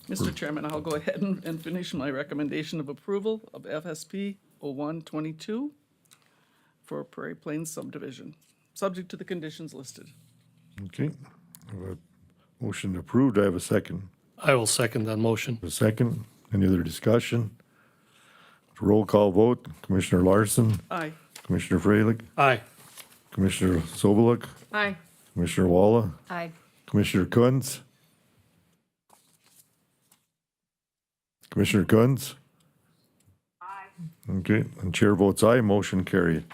Mr. Chairman, I'll go ahead and finish my recommendation of approval of FSP 0122 for Prairie Plains subdivision, subject to the conditions listed. Okay, I have a motion approved. I have a second. I will second that motion. A second. Any other discussion? Roll call vote. Commissioner Larson, Aye. Commissioner Freilich, Aye. Commissioner Soboluk, Aye. Commissioner Walla, Aye. Commissioner Kunz. Commissioner Kunz? Aye. Okay, and chair votes aye, motion carried.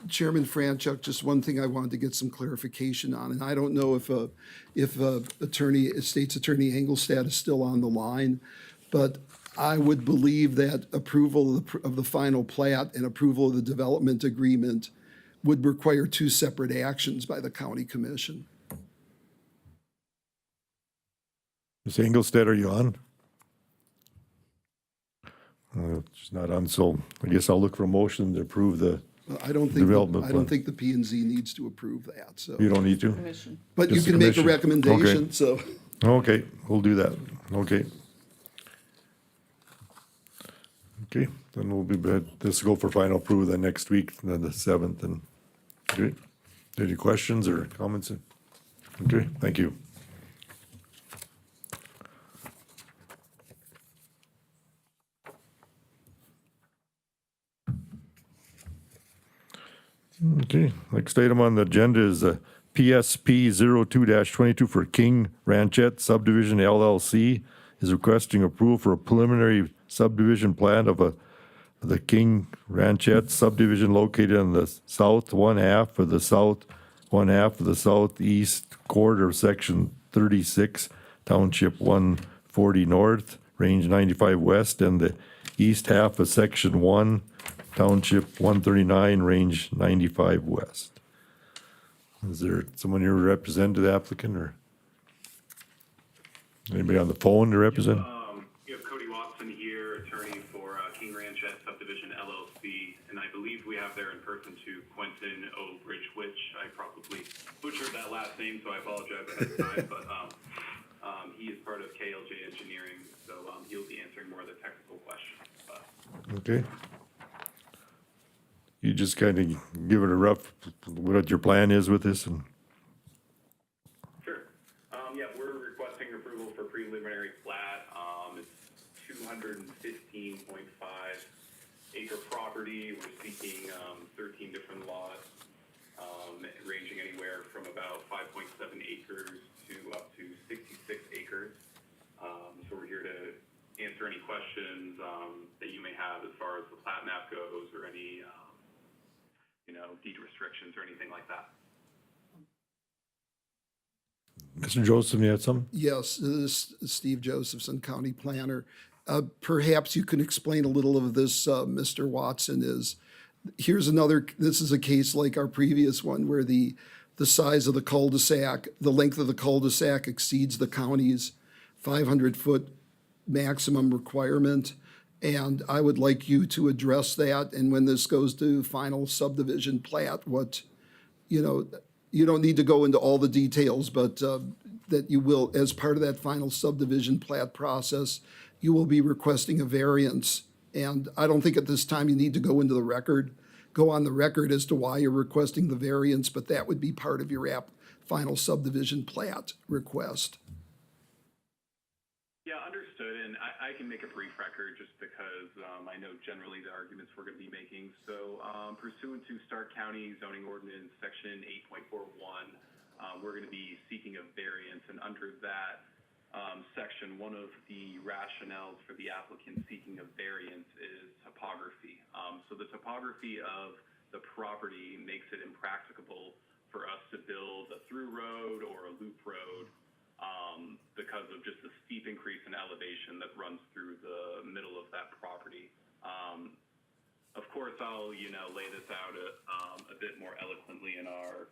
Chairman Franchuk, just one thing I wanted to get some clarification on, and I don't know if State's Attorney Engelstad is still on the line, but I would believe that approval of the final plat and approval of the development agreement would require two separate actions by the county commission. Ms. Engelstad, are you on? It's not on, so I guess I'll look for a motion to approve the, I don't think, Development I plan. don't think the P and Z needs to approve that, so. you don't need to? Commission. But you Just the can make a commission. recommendation, so. Okay, we'll do that. Okay. Okay, then we'll be, this will go for final approval then next week, then the 7th, and, okay. Any questions or comments? Okay, thank you. Okay, next item on the agenda is PSP 02-22 for King Ranchette Subdivision LLC is requesting approval for a preliminary subdivision plan of the King Ranchette subdivision located on the south one half of the southeast quarter of section 36, township 140 north, range 95 west, and the east half of section 1, township 139, range 95 west. Is there someone here to represent the applicant, or anybody on the phone to represent? You have Cody Watson here, attorney for King Ranchette Subdivision LLC, and I believe we have there in person to Quentin O'Bridge, which I probably butchered that last name, so I apologize ahead of time, but he is part of KLJ Engineering, so he'll be answering more of the technical questions. Okay. You just kind of give it a rough, what your plan is with this, and Sure. Yeah, we're requesting approval for preliminary plat. It's 215.5 acre property. We're seeking 13 different lots, ranging anywhere from about 5.7 acres to up to 66 acres. So we're here to answer any questions that you may have as far as the plat map goes, or any deed restrictions or anything like that. Mr. Joseph, you had something? Yes, this is Steve Josephson, County Planner. Perhaps you can explain a little of this, Mr. Watson, this is a case like our previous one where the size of the cul-de-sac, the length of the cul-de-sac exceeds the county's 500-foot maximum requirement. And I would like you to address that, and when this goes to final subdivision plat, you don't need to go into all the details, but that you will, as part of that final subdivision plat process, you will be requesting a variance. And I don't think at this time you need to go on the record as to why you're requesting the variance, but that would be part of your final subdivision plat request. Yeah, understood, and I can make a brief record just because I know generally the arguments we're going to be making. So pursuant to Stark County zoning ordinance section 8.41, we're going to be seeking a variance, and under that section, one of the rationales for the applicant seeking a variance is topography. So the topography of the property makes it impracticable for us to build a through road or a loop road because of just the steep increase in elevation that runs through the middle of that property. Of course, I'll lay this out a bit more eloquently in our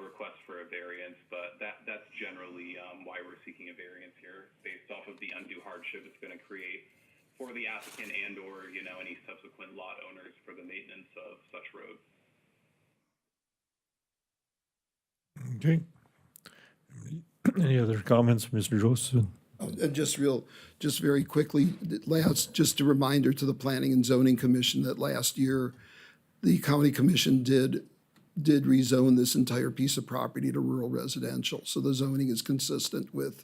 request for a variance, but that's generally why we're seeking a variance here, based off of the undue hardship it's going to create for the applicant and/or any subsequent lot owners for the maintenance of such roads. Okay. Any other comments, Mr. Joseph? And just very quickly, just a reminder to the Planning and Zoning Commission that last year, the county commission did rezone this entire piece of property to rural residential. So the zoning is consistent with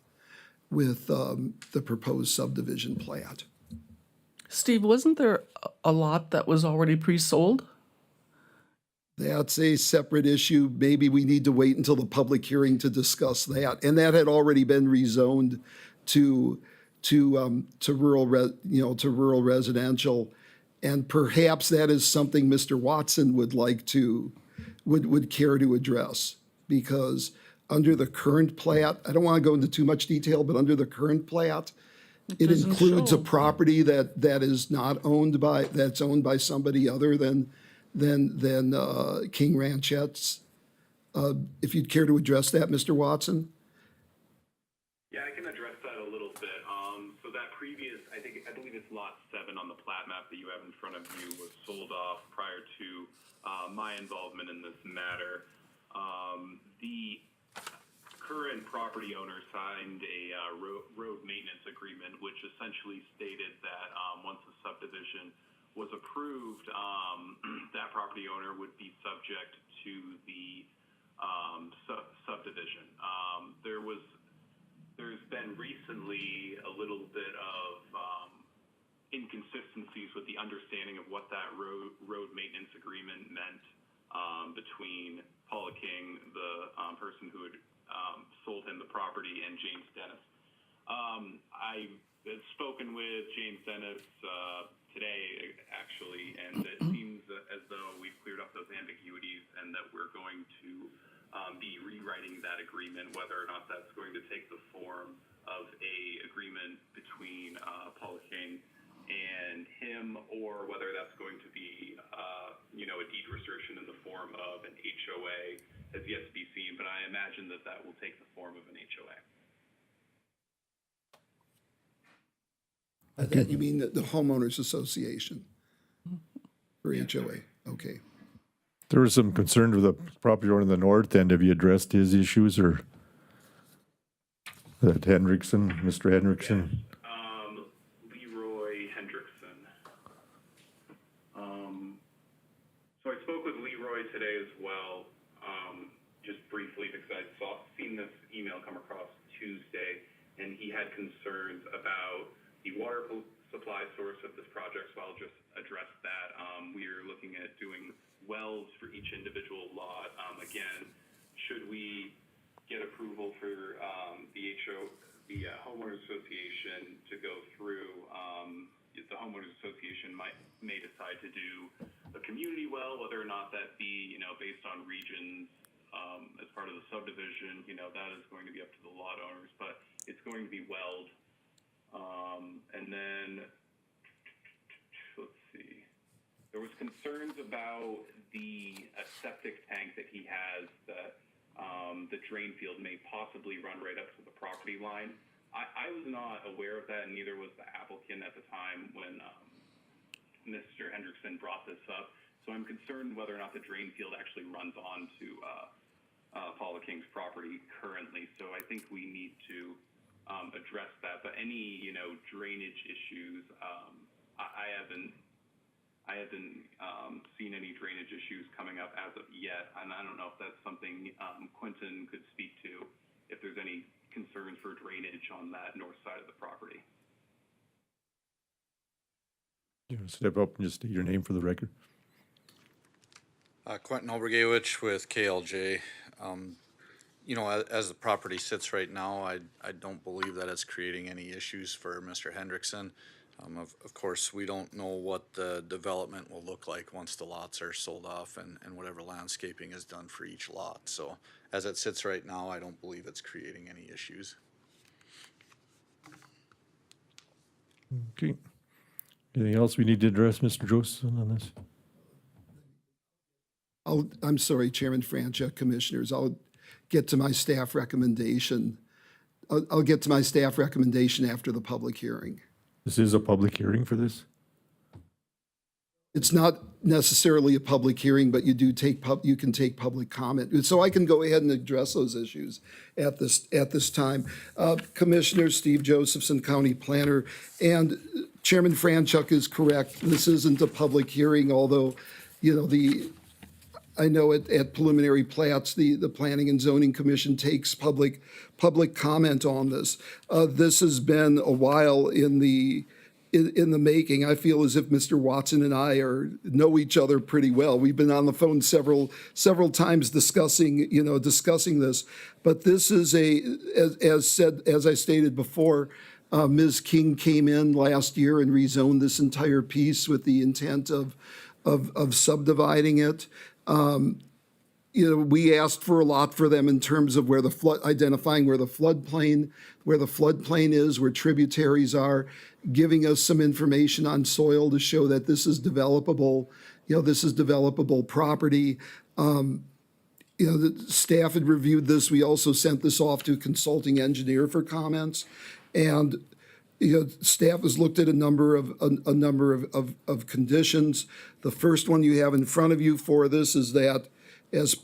the proposed subdivision plat. Steve, wasn't there a lot that was already pre-sold? That's a separate issue. Maybe we need to wait until the public hearing to discuss that. And that had already been rezoned to rural residential. And perhaps that is something Mr. Watson would care to address, because under the current plat, I don't want to go into too much detail, but under the current plat, it includes a property that is not owned by, that's owned by somebody other than King Ranchette's. If you'd care to address that, Mr. Watson? Yeah, I can address that a little bit. So that previous, I believe it's lot 7 on the plat you have in front of you was sold off prior to my involvement in this matter. The current property owner signed a road maintenance agreement, which essentially stated that once the subdivision was approved, that property owner would be subject to the subdivision. There's been recently a little bit of inconsistencies with the understanding of what that road maintenance agreement meant between Paula King, the person who had sold him the property, and James Dennis. I have spoken with James Dennis today, actually, and it seems as though we've cleared up those ambiguities and that we're going to be rewriting that agreement, whether or not that's going to take the form of a agreement between Paula King and him, or whether that's going to be, a deed restriction in the form of an HOA has yet to be seen, but I imagine that that will take the form of an HOA. You mean the homeowners association or HOA? Okay. There was some concern with the property owner in the north end. Have you addressed his issues or that Hendrickson, Mr. Hendrickson? Leroy Hendrickson. So I spoke with Leroy today as well, just briefly because I'd seen this email come across Tuesday, and he had concerns about the water supply source of this project, so I'll just address that. We're looking at doing wells for each individual lot. Again, should we get approval for the homeowners association to go through, the homeowners association may decide to do a community well, whether or not that be, based on regions as part of the subdivision, that is going to be up to the lot owners, but it's going to be welled. And then, let's see, there was concerns about the septic tank that he has that the drain field may possibly run right up to the property line. I was not aware of that, and neither was the applicant at the time when Mr. Hendrickson brought this up. So I'm concerned whether or not the drain field actually runs onto Paula King's property currently. So I think we need to address that. But any drainage issues, I haven't seen any drainage issues coming up as of yet, and I don't know if that's something Quentin could speak to, if there's any concerns for drainage on that north side of the property. You want to step up and just state your name for the record? Quentin Obergewich with KLJ. As the property sits right now, I don't believe that it's creating any issues for Mr. Hendrickson. Of course, we don't know what the development will look like once the lots are sold off and whatever landscaping is done for each lot. So as it sits right now, I don't believe it's creating any issues. Okay. Anything else we need to address, Mr. Josephson, on this? I'm sorry, Chairman Franchuk, Commissioners, I'll get to my staff recommendation. I'll get to my staff recommendation after the public hearing. This is a public hearing for this? It's not necessarily a public hearing, but you can take public comment. So I can go ahead and address those issues at this time. Commissioner Steve Josephson, County Planner, and Chairman Franchuk is correct. This isn't a public hearing, although, I know at preliminary plats, the Planning and Zoning Commission takes public comment on this. This has been a while in the making. I feel as if Mr. Watson and I know each other pretty well. We've been on the phone several times discussing this. But this is as I stated before, Ms. King came in last year and rezoned this entire piece with the intent of subdividing it. We asked for a lot for them in terms of identifying where the floodplain is, where tributaries are, giving us some information on soil to show that this is developable. This is developable property. The staff had reviewed this. We also sent this off to a consulting engineer for comments. And staff has looked at a number of conditions. The first one you have in front of you for this is that as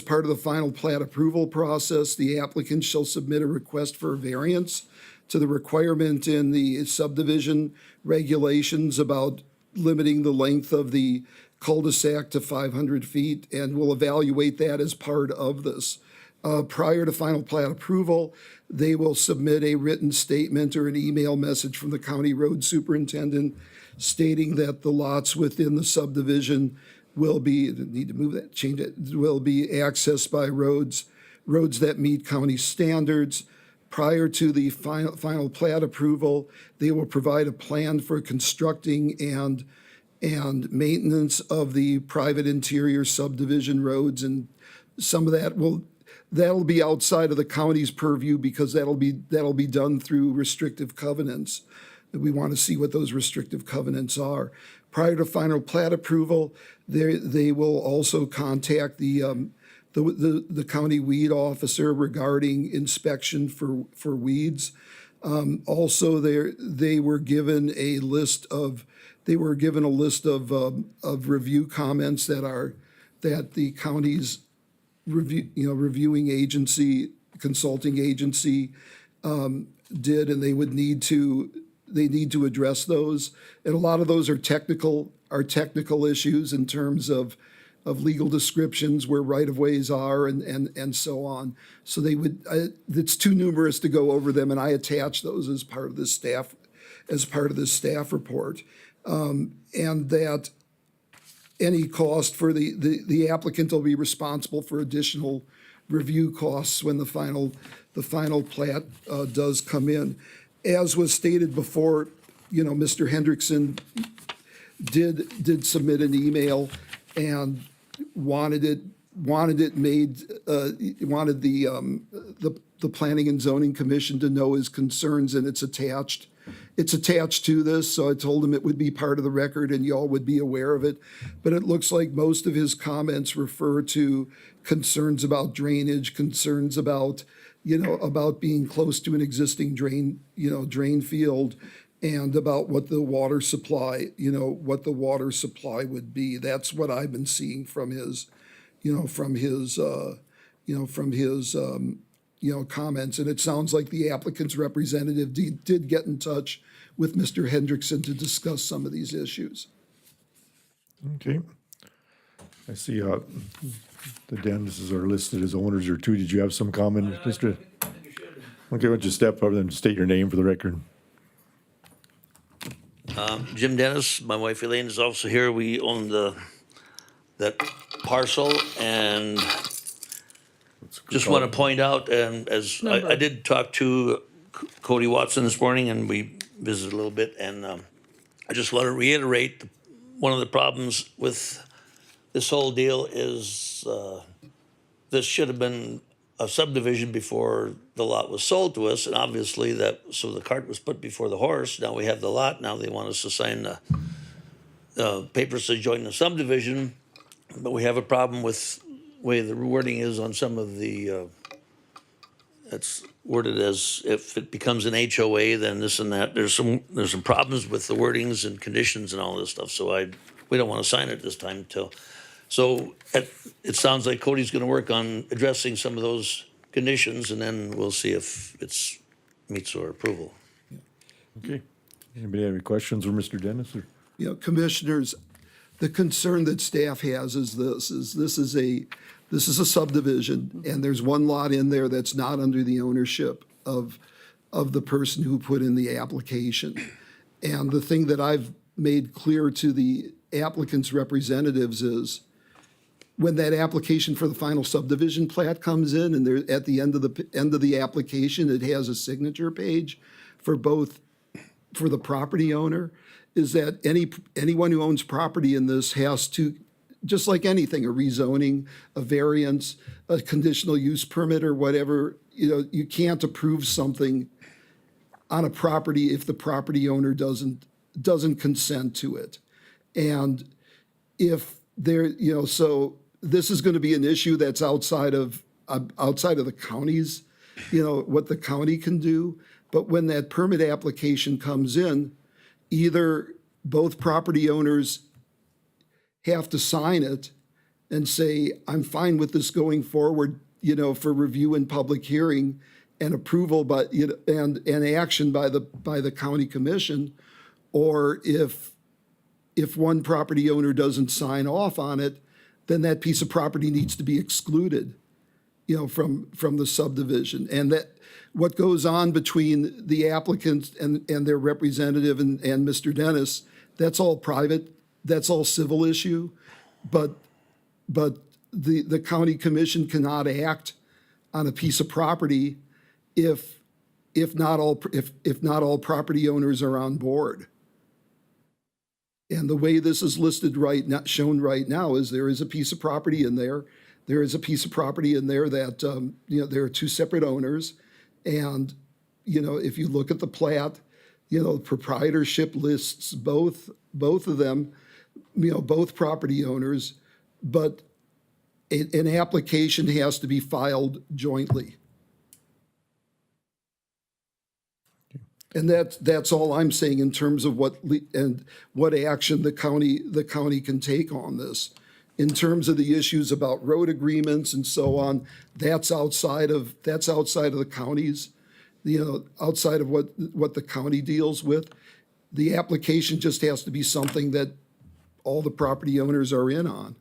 part of the final plat approval process, the applicant shall submit a request for a variance to the requirement in the subdivision regulations about limiting the length of the cul-de-sac to 500 feet, and we'll evaluate that as part of this. Prior to final plat approval, they will submit a written statement or an email message from the county road superintendent stating that the lots within the subdivision will be, need to move that, change it, will be accessed by roads that meet county standards. Prior to the final plat approval, they will provide a plan for constructing and maintenance of the private interior subdivision roads, and some of that'll be outside of the county's purview because that'll be done through restrictive covenants. We want to see what those restrictive covenants are. Prior to final plat approval, they will also contact the county weed officer regarding inspection for weeds. Also, they were given a list of review comments that the county's reviewing agency, consulting agency did, and they need to address those. And a lot of those are technical issues in terms of legal descriptions where right-of-ways are and so on. So it's too numerous to go over them, and I attach those as part of this staff report. And that any cost for the applicant will be responsible for additional review costs when the final plat does come in. As was stated before, Mr. Hendrickson did submit an email and wanted the Planning and Zoning Commission to know his concerns, and it's attached to this, so I told him it would be part of the record and y'all would be aware of it. But it looks like most of his comments refer to concerns about drainage, concerns about being close to an existing drain field, and about what the water supply would be. That's what I've been seeing from his comments. And it sounds like the applicant's representative did get in touch with Mr. Hendrickson to discuss some of these issues. Okay. I see the Dennises are listed as owners or two. Did you have some comment, Mr.? Okay, why don't you step up and state your name for the record? Jim Dennis, my wife Elaine is also here. We own that parcel, and just want to point out, and as I did talk to Cody Watson this morning, and we visited a little bit, and I just want to reiterate one of the problems with this whole deal is this should have been a subdivision before the lot was sold to us, and obviously so the cart was put before the horse. Now we have the lot. Now they want us to sign the papers to join the subdivision, but we have a problem with the way the wording is on some of the. It's worded as if it becomes an HOA, then this and that. There's some problems with the wordings and conditions and all this stuff. So we don't want to sign it this time until. So it sounds like Cody's going to work on addressing some of those conditions, and then we'll see if it meets our approval. Okay. Anybody have any questions for Mr. Dennis? Or? Commissioners, the concern that staff has is this is a subdivision, and there's one lot in there that's not under the ownership of the person who put in the application. And the thing that I've made clear to the applicant's representatives is when that application for the final subdivision plat comes in, and there at the end of the application, it has a signature page for the property owner, is that anyone who owns property in this has to, just like anything, a rezoning, a variance, a conditional use permit or whatever, you can't approve something on a property if the property owner doesn't consent to it. And if there, so this is going to be an issue that's outside of the county's, what the county can do. But when that permit application comes in, either both property owners have to sign it and say, I'm fine with this going forward, for review and public hearing and approval, but, and action by the county commission. Or if one property owner doesn't sign off on it, then that piece of property needs to be excluded, from the subdivision. And that, what goes on between the applicant and their representative and Mr. Dennis, that's all private, that's all civil issue. But the county commission cannot act on a piece of property if not all property owners are on board. And the way this is listed shown right now is there is a piece of property in there. There is a piece of property in there that, there are two separate owners. And, if you look at the plat, the proprietorship lists both of them, both property owners, but an application has to be filed jointly. And that's all I'm saying in terms of what action the county can take on this. In terms of the issues about road agreements and so on, that's outside of the counties, outside of what the county deals with. The application just has to be something that all the property owners are in on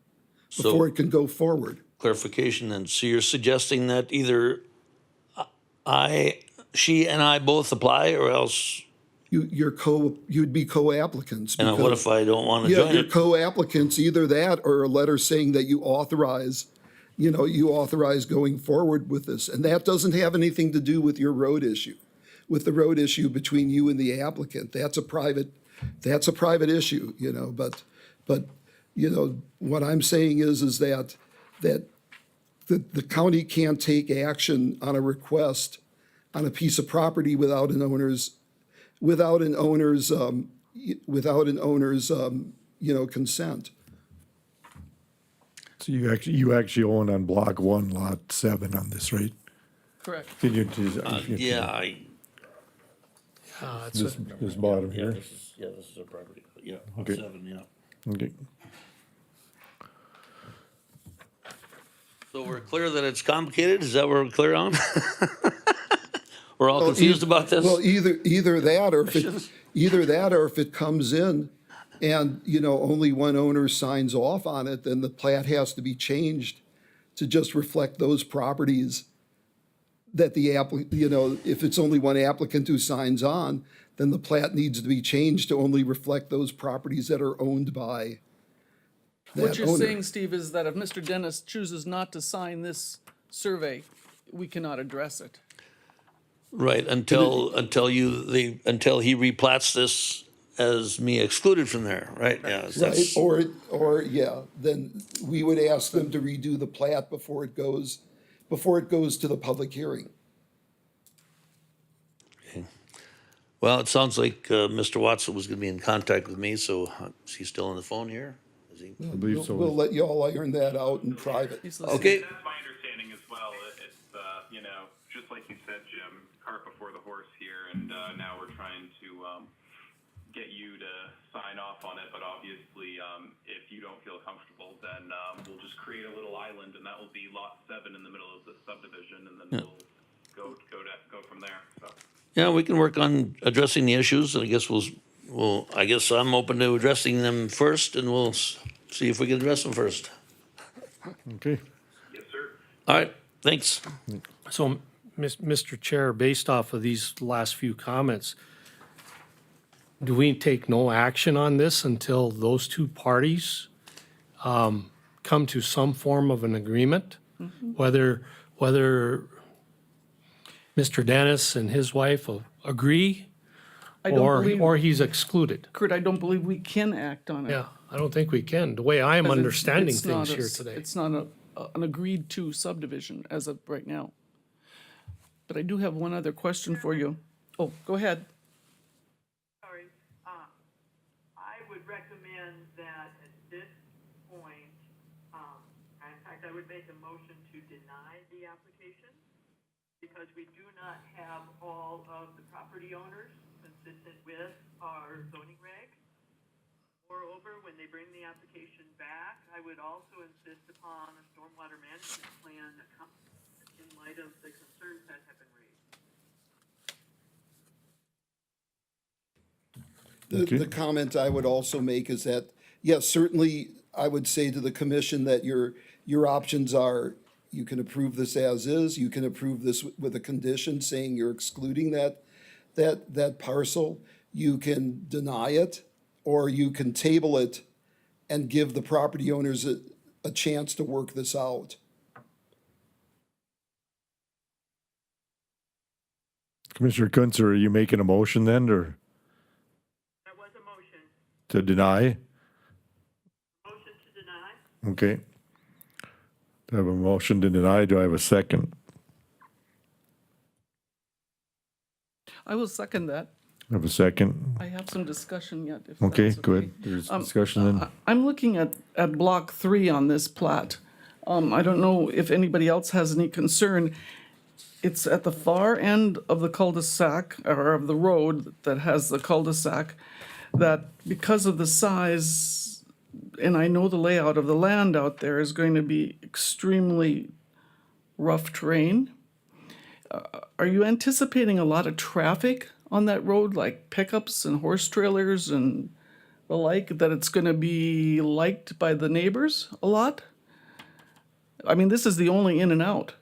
before it can go forward. Clarification then. So you're suggesting that either she and I both apply, or else, You'd be co-applicants. and what if I don't want to Yeah, join you're it? co-applicants, either that or a letter saying that you authorize going forward with this. And that doesn't have anything to do with your road issue, with the road issue between you and the applicant. That's a private issue, but what I'm saying is that the county can't take action on a request on a piece of property without an owner's consent. So you actually own on block 1, lot 7 on this, right? Correct. Can you, Yeah, this bottom here? this is our property. Yeah, Okay. 7, yeah. Okay. So we're clear that it's complicated? Is that what we're clear on? We're all confused about this? Well, either that or if it comes in and, only one owner signs off on it, then the plat has to be changed to just reflect those properties that if it's only one applicant who signs on, then the plat needs to be changed to only reflect those properties that are owned by that What you're owner. saying, Steve, is that if Mr. Dennis chooses not to sign this survey, we cannot address it. Right, until he replats this as me excluded from there, right? Yeah, Right, that's, then we would ask them to redo the plat before it goes to the public hearing. well, it sounds like Mr. Watson was gonna be in contact with me, so is he still on the phone here? Is he? I believe so. We'll let you all iron that out in private. He's listening. Okay, That's my understanding as well. It's, just like you said, Jim, cart before the horse here, and now we're trying to get you to sign off on it. But obviously, if you don't feel comfortable, then we'll just create a little island, and that will be lot 7 in the middle of the subdivision, and then we'll go from there. So. yeah, we can work on addressing the issues, and I guess I guess I'm open to addressing them first, and we'll see if we can address them first. Okay. Yes, sir. All right, thanks. So, Mr. Chair, based off of these last few comments, do we take no action on this until those two parties come to some form of an agreement? Whether Mr. Dennis and his wife agree, I don't believe, or he's excluded? Kurt, I don't believe we can act on it. Yeah, I don't think we can, the way I'm Because understanding it's not things a here s- today. It's not an agreed to subdivision as of right now. But I do have one other question for you. Oh, go ahead. Sorry, I would recommend that at this point, in fact, I would make a motion to deny the application because we do not have all of the property owners consistent with our zoning regs. Moreover, when they bring the application back, I would also insist upon a stormwater management plan in light of the concerns that have been raised. The comment I would also make is that, yes, certainly I would say to the commission that your options are, you can approve this as is, you can approve this with a condition saying you're excluding that parcel, you can deny it, or you can table it and give the property owners a chance to work this out. Commissioner Kuntz, are you making a motion then, or That was a motion. to deny? Motion to deny? Okay. Do I have a motion to deny? Do I have a second? I will second that. I have a second. I have some discussion yet, if Okay, that's go ahead. There's discussion then. I'm looking at block 3 on this plat. I don't know if anybody else has any concern. It's at the far end of the cul-de-sac, or of the road that has the cul-de-sac, that because of the size, and I know the layout of the land out there is going to be extremely rough terrain. Are you anticipating a lot of traffic on that road, like pickups and horse trailers and the like, that it's going to be liked by the neighbors a lot? I mean, this is the only in and out.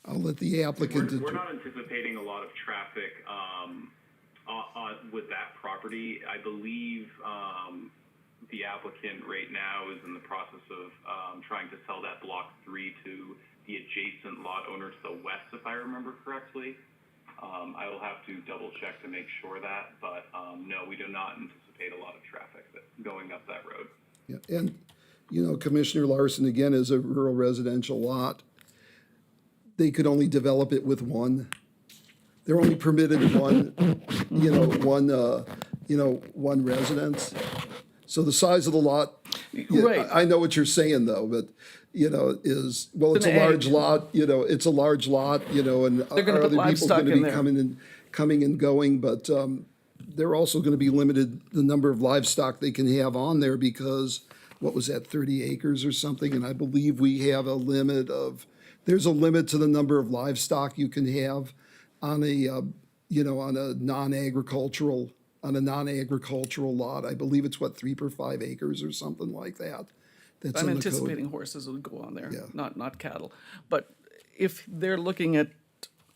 I'll let the applicant. We're not anticipating a lot of traffic with that property. I believe the applicant right now is in the process of trying to sell that block 3 to the adjacent lot owner to the west, if I remember correctly. I will have to double check to make sure that, but no, we do not anticipate a lot of traffic going up that road. Yeah, and, you know, Commissioner Larson, again, is a rural residential lot. They could only develop it with one. They're only permitted one residence. So the size of the lot, Right. I know what you're saying though, but, it's It's an a large egg. lot, it's a large lot, and They're gonna are put other people livestock gonna in be there. coming and going, but, they're also gonna be limited, the number of livestock they can have on there because, what was that, 30 acres or something? And I believe we have a limit there's a limit to the number of livestock you can have on a non-agricultural lot. I believe it's 3 per 5 acres or something like that. That's I'm in the code. anticipating horses would go on there, Yeah. not cattle. But if they're looking at,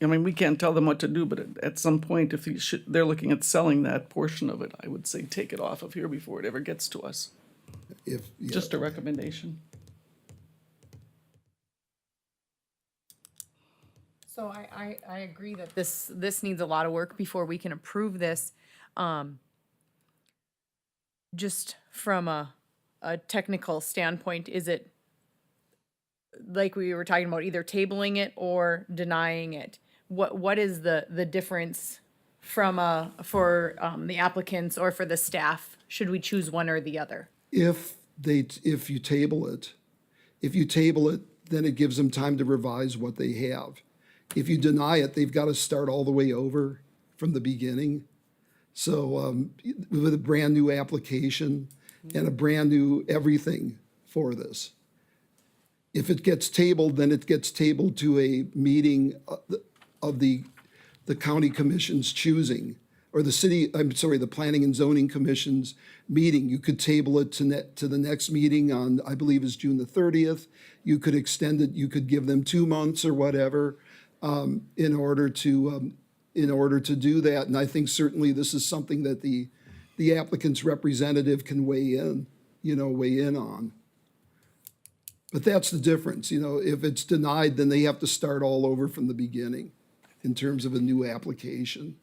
I mean, we can't tell them what to do, but at some point, if they're looking at selling that portion of it, I would say take it off of here before it ever gets to us. Just a recommendation. So I agree that this needs a lot of work before we can approve this. Just from a technical standpoint, is it, like we were talking about, either tabling it or denying it? What is the difference for the applicants or for the staff? Should we choose one or the other? If you table it, then it gives them time to revise what they have. If you deny it, they've got to start all the way over from the beginning. So, with a brand-new application and a brand-new everything for this. If it gets tabled, then it gets tabled to a meeting of the county commission's choosing, or the Planning and Zoning Commission's meeting. You could table it to the next meeting on, I believe is June the 30th. You could extend it, you could give them 2 months or whatever, in order to do that. And I think certainly this is something that the applicant's representative can weigh in on. But that's the difference, if it's denied, then they have to start all over from the beginning in terms of a new application.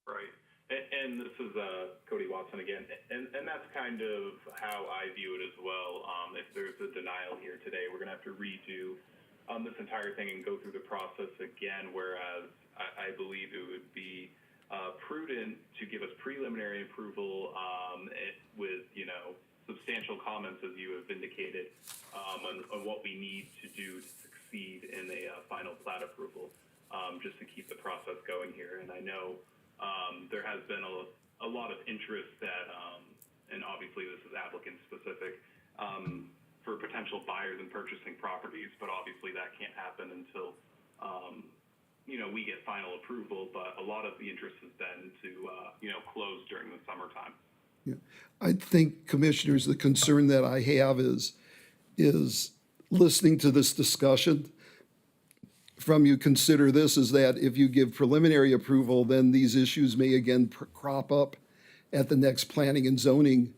Right. And this is Cody Watson again. And that's kind of how I view it as well. If there's a denial here today, we're going to have to redo this entire thing and go through the process again, whereas I believe it would be prudent to give us preliminary approval with, substantial initial comments, as you have indicated, on what we need to do to succeed in a final plat approval, just to keep the process going here. And I know there has been a lot of interest that, and obviously this is applicant specific, for potential buyers and purchasing properties, but obviously that can't happen until we get final approval. But a lot of the interest has been to close during the summertime. Yeah. I think, commissioners, the concern that I have is listening to this discussion from you. Consider this, is that if you give preliminary approval, then these issues may again crop up at the next Planning and Zoning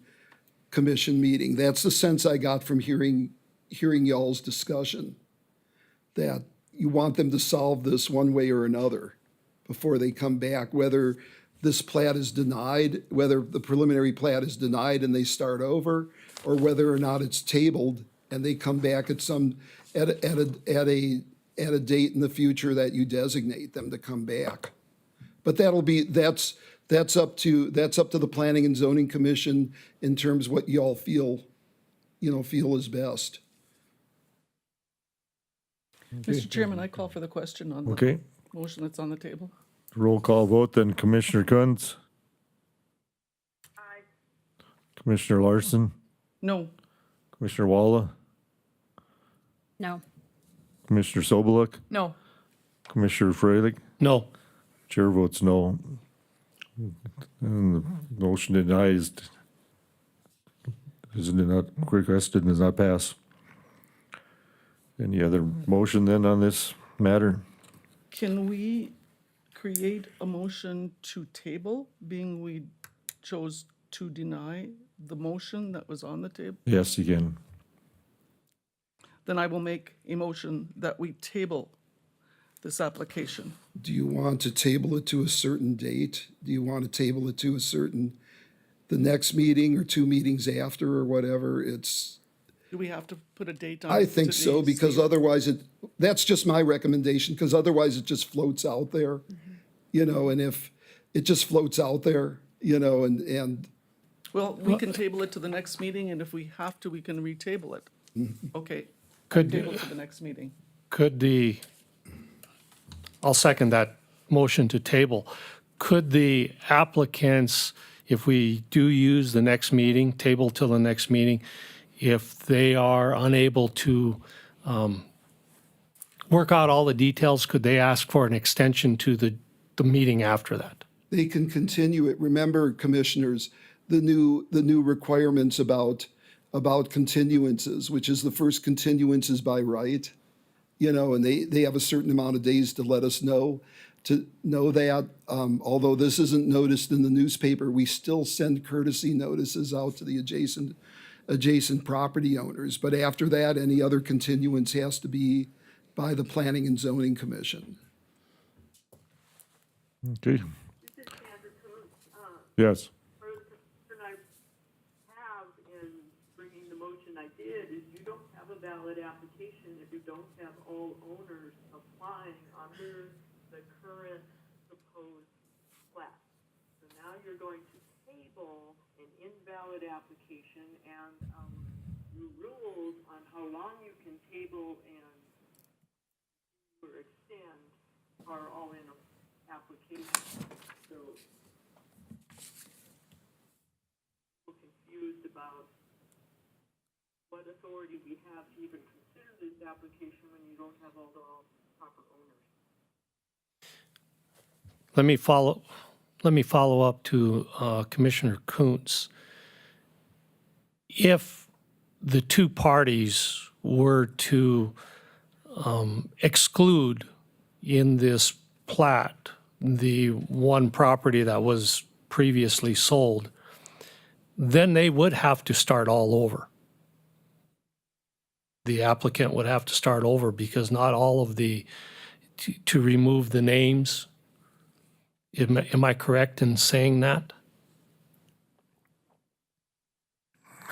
Commission meeting. That's the sense I got from hearing y'all's discussion, that you want them to solve this one way or another before they come back, whether this plat is denied, whether the preliminary plat is denied and they start over, or whether or not it's tabled and they come back at a date in the future that you designate them to come back. But that's up to the Planning and Zoning Commission in terms of what y'all feel is best. Mr. Chairman, I call for the question on the Okay, motion that's on the table. roll call vote then. Commissioner Kunz? Commissioner Larson? No. Commissioner Walla? No. Commissioner Soboluk? No. Commissioner Freilich? No. Chair votes no. And the motion denies, requested does not pass. Any other motion then on this matter? Can we create a motion to table, being we chose to deny the motion that was on the table? Yes, you can. Then I will make a motion that we table this application. Do you want to table it to a certain date? Do you want to table it to the next meeting or 2 meetings after or whatever? Do we have to put a date on? I think today's so, because date? otherwise that's just my recommendation, because otherwise it just floats out there, and if it just floats out there, and Well, we can table it to the next meeting, and if we have to, we can retable it. Okay. Could- Table to the next meeting. I'll second that motion to table. Could the applicants, if we do use the next meeting, table till the next meeting, if they are unable to work out all the details, could they ask for an extension to the meeting after that? they can continue it. Remember, commissioners, the new requirements about continuances, which is the first continuances by right, and they have a certain amount of days to let us know. To know that, although this isn't noticed in the newspaper, we still send courtesy notices out to the adjacent property owners. But after that, any other continuance has to be by the Planning and Zoning Commission. Okay. Yes. concern I have in bringing the motion I did is you don't have a valid application if you don't have all owners applying under the current proposed plat. So now you're going to table an invalid application, and your rules on how long you can table and or extend are all in an application. So we're confused about what authority we have to even consider this application when you don't have all the proper owners. Let me follow up to Commissioner Kuntz. If the two parties were to exclude in this plat the one property that was previously sold, then they would have to start all over. The applicant would have to start over because not all of to remove the names. Am I correct in saying that?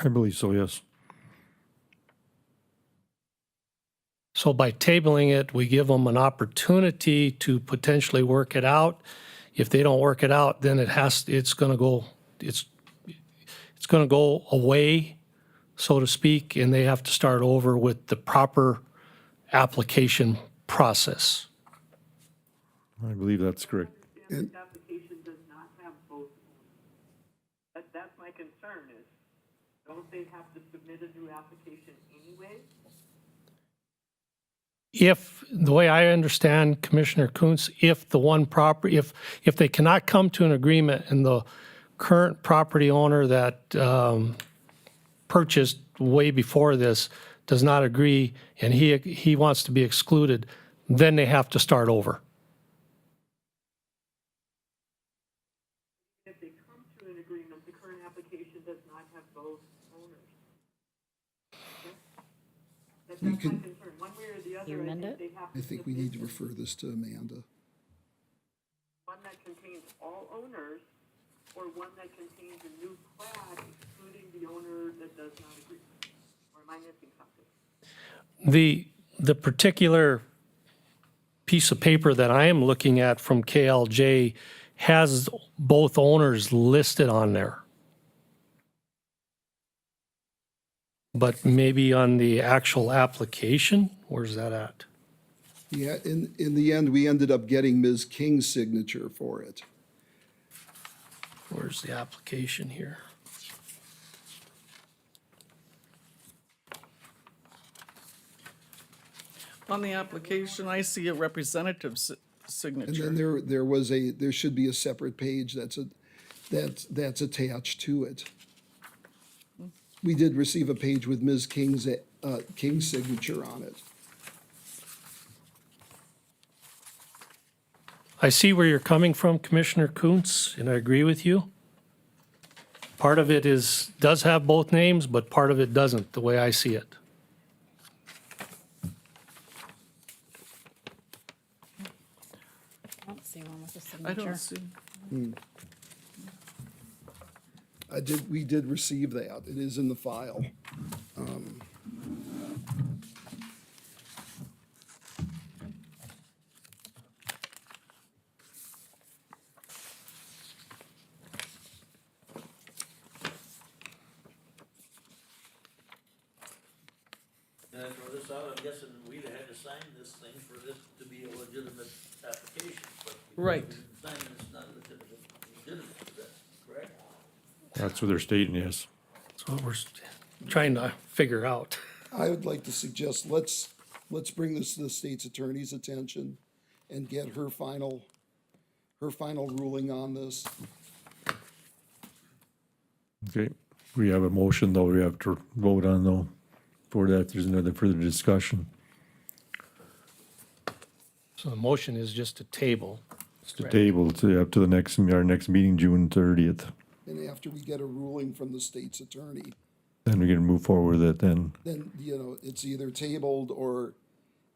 I believe so, yes. So by tabling it, we give them an opportunity to potentially work it out. If they don't work it out, then it's going to go away so to speak, and they have to start over with the proper application process. I believe that's correct. And this application does not have both owners. That's my concern is, don't they have to submit a new application anyway? If, the way I understand Commissioner Kuntz, if the one property, if they cannot come to an agreement and the current property owner that purchased way before this does not agree and he wants to be excluded, then they have to start over. If they come to an agreement, the current application does not have both owners. That's my concern. One way or the other, I think they have to. I think we need to refer this to Amanda. One that contains all owners, or one that contains a new plat excluding the owner that does not agree? Or am I missing something? The particular piece of paper that I am looking at from KLJ has both owners listed on there. But maybe on the actual application, where's that at? Yeah, in the end, we ended up getting Ms. King's signature for it. Where's the application here? On the application, I see a representative's And signature. then there should be a separate page that's attached to it. We did receive a page with Ms. King's signature on it. I see where you're coming from, Commissioner Kuntz, and I agree with you. Part of it does have both names, but part of it doesn't, the way I see it. I don't see one with a I signature. don't see. We did receive that. It is in the file. And I throw this out, I'm guessing we'd have had to sign this thing for this to be a legitimate application, but. Right. we didn't sign it, it's not legitimate, is that correct? That's what they're stating, yes. That's what we're trying to figure out. I would like to suggest, let's bring this to the state's attorney's attention and get her final ruling on this. Okay, we have a motion though, we have to vote on though. For that, there's another further discussion. So the motion is just to table. It's to table to up to our next meeting, June 30th. And after we get a ruling from the state's attorney, Then we can move forward with it then. then, it's either tabled or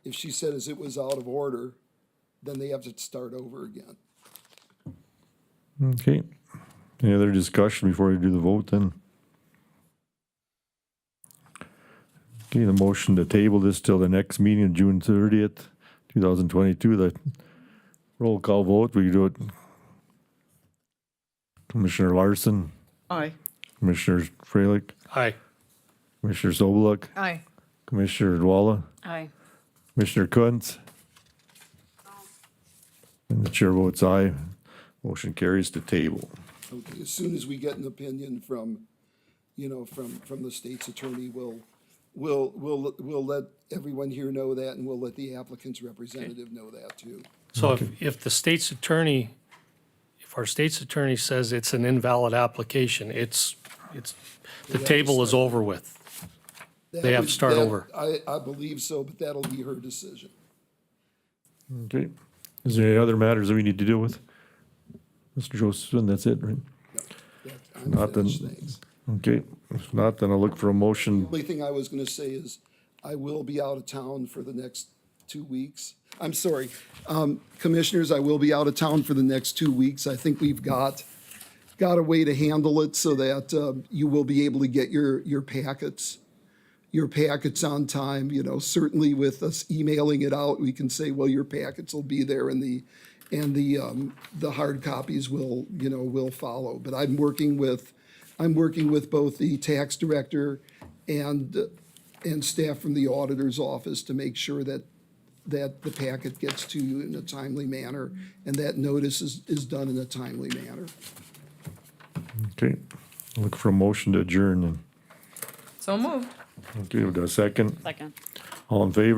if she says it was out of order, then they have to start over again. Okay. Any other discussion before we do the vote then? Okay, the motion to table this till the next meeting, June 30th, 2022, the roll call vote, we do it. Commissioner Larson, Aye. Commissioner Freilich, Aye. Commissioner Sobeluk, Aye. Commissioner Dwala, Aye. Commissioner Kuntz. And the chair votes aye. Motion carries to table. Okay, as soon as we get an opinion from the state's attorney, we'll let everyone here know that, and we'll let the applicant's representative know that too. So if the state's attorney, if our state's attorney says it's an invalid application, the table is over with. They have to start over. I believe so, but that'll be her decision. Okay. Is there any other matters that we need to deal with? Mr. Josephson, that's it, right? I'm Not then- finished, thanks. Okay, if not, then I'll look for a motion. Only thing I was gonna say is, I will be out of town for the next 2 weeks. I'm sorry, commissioners, I will be out of town for the next 2 weeks. I think we've got a way to handle it so that, you will be able to get your packets on time, certainly with us emailing it out, we can say, well, your packets will be there and the hard copies will follow. But I'm working with both the tax director and staff from the auditor's office to make sure that the packet gets to you in a timely manner, and that notice is done in a timely manner. Okay, look for a motion to adjourn then. So moved. Okay, we've got a second. Second. All in favor?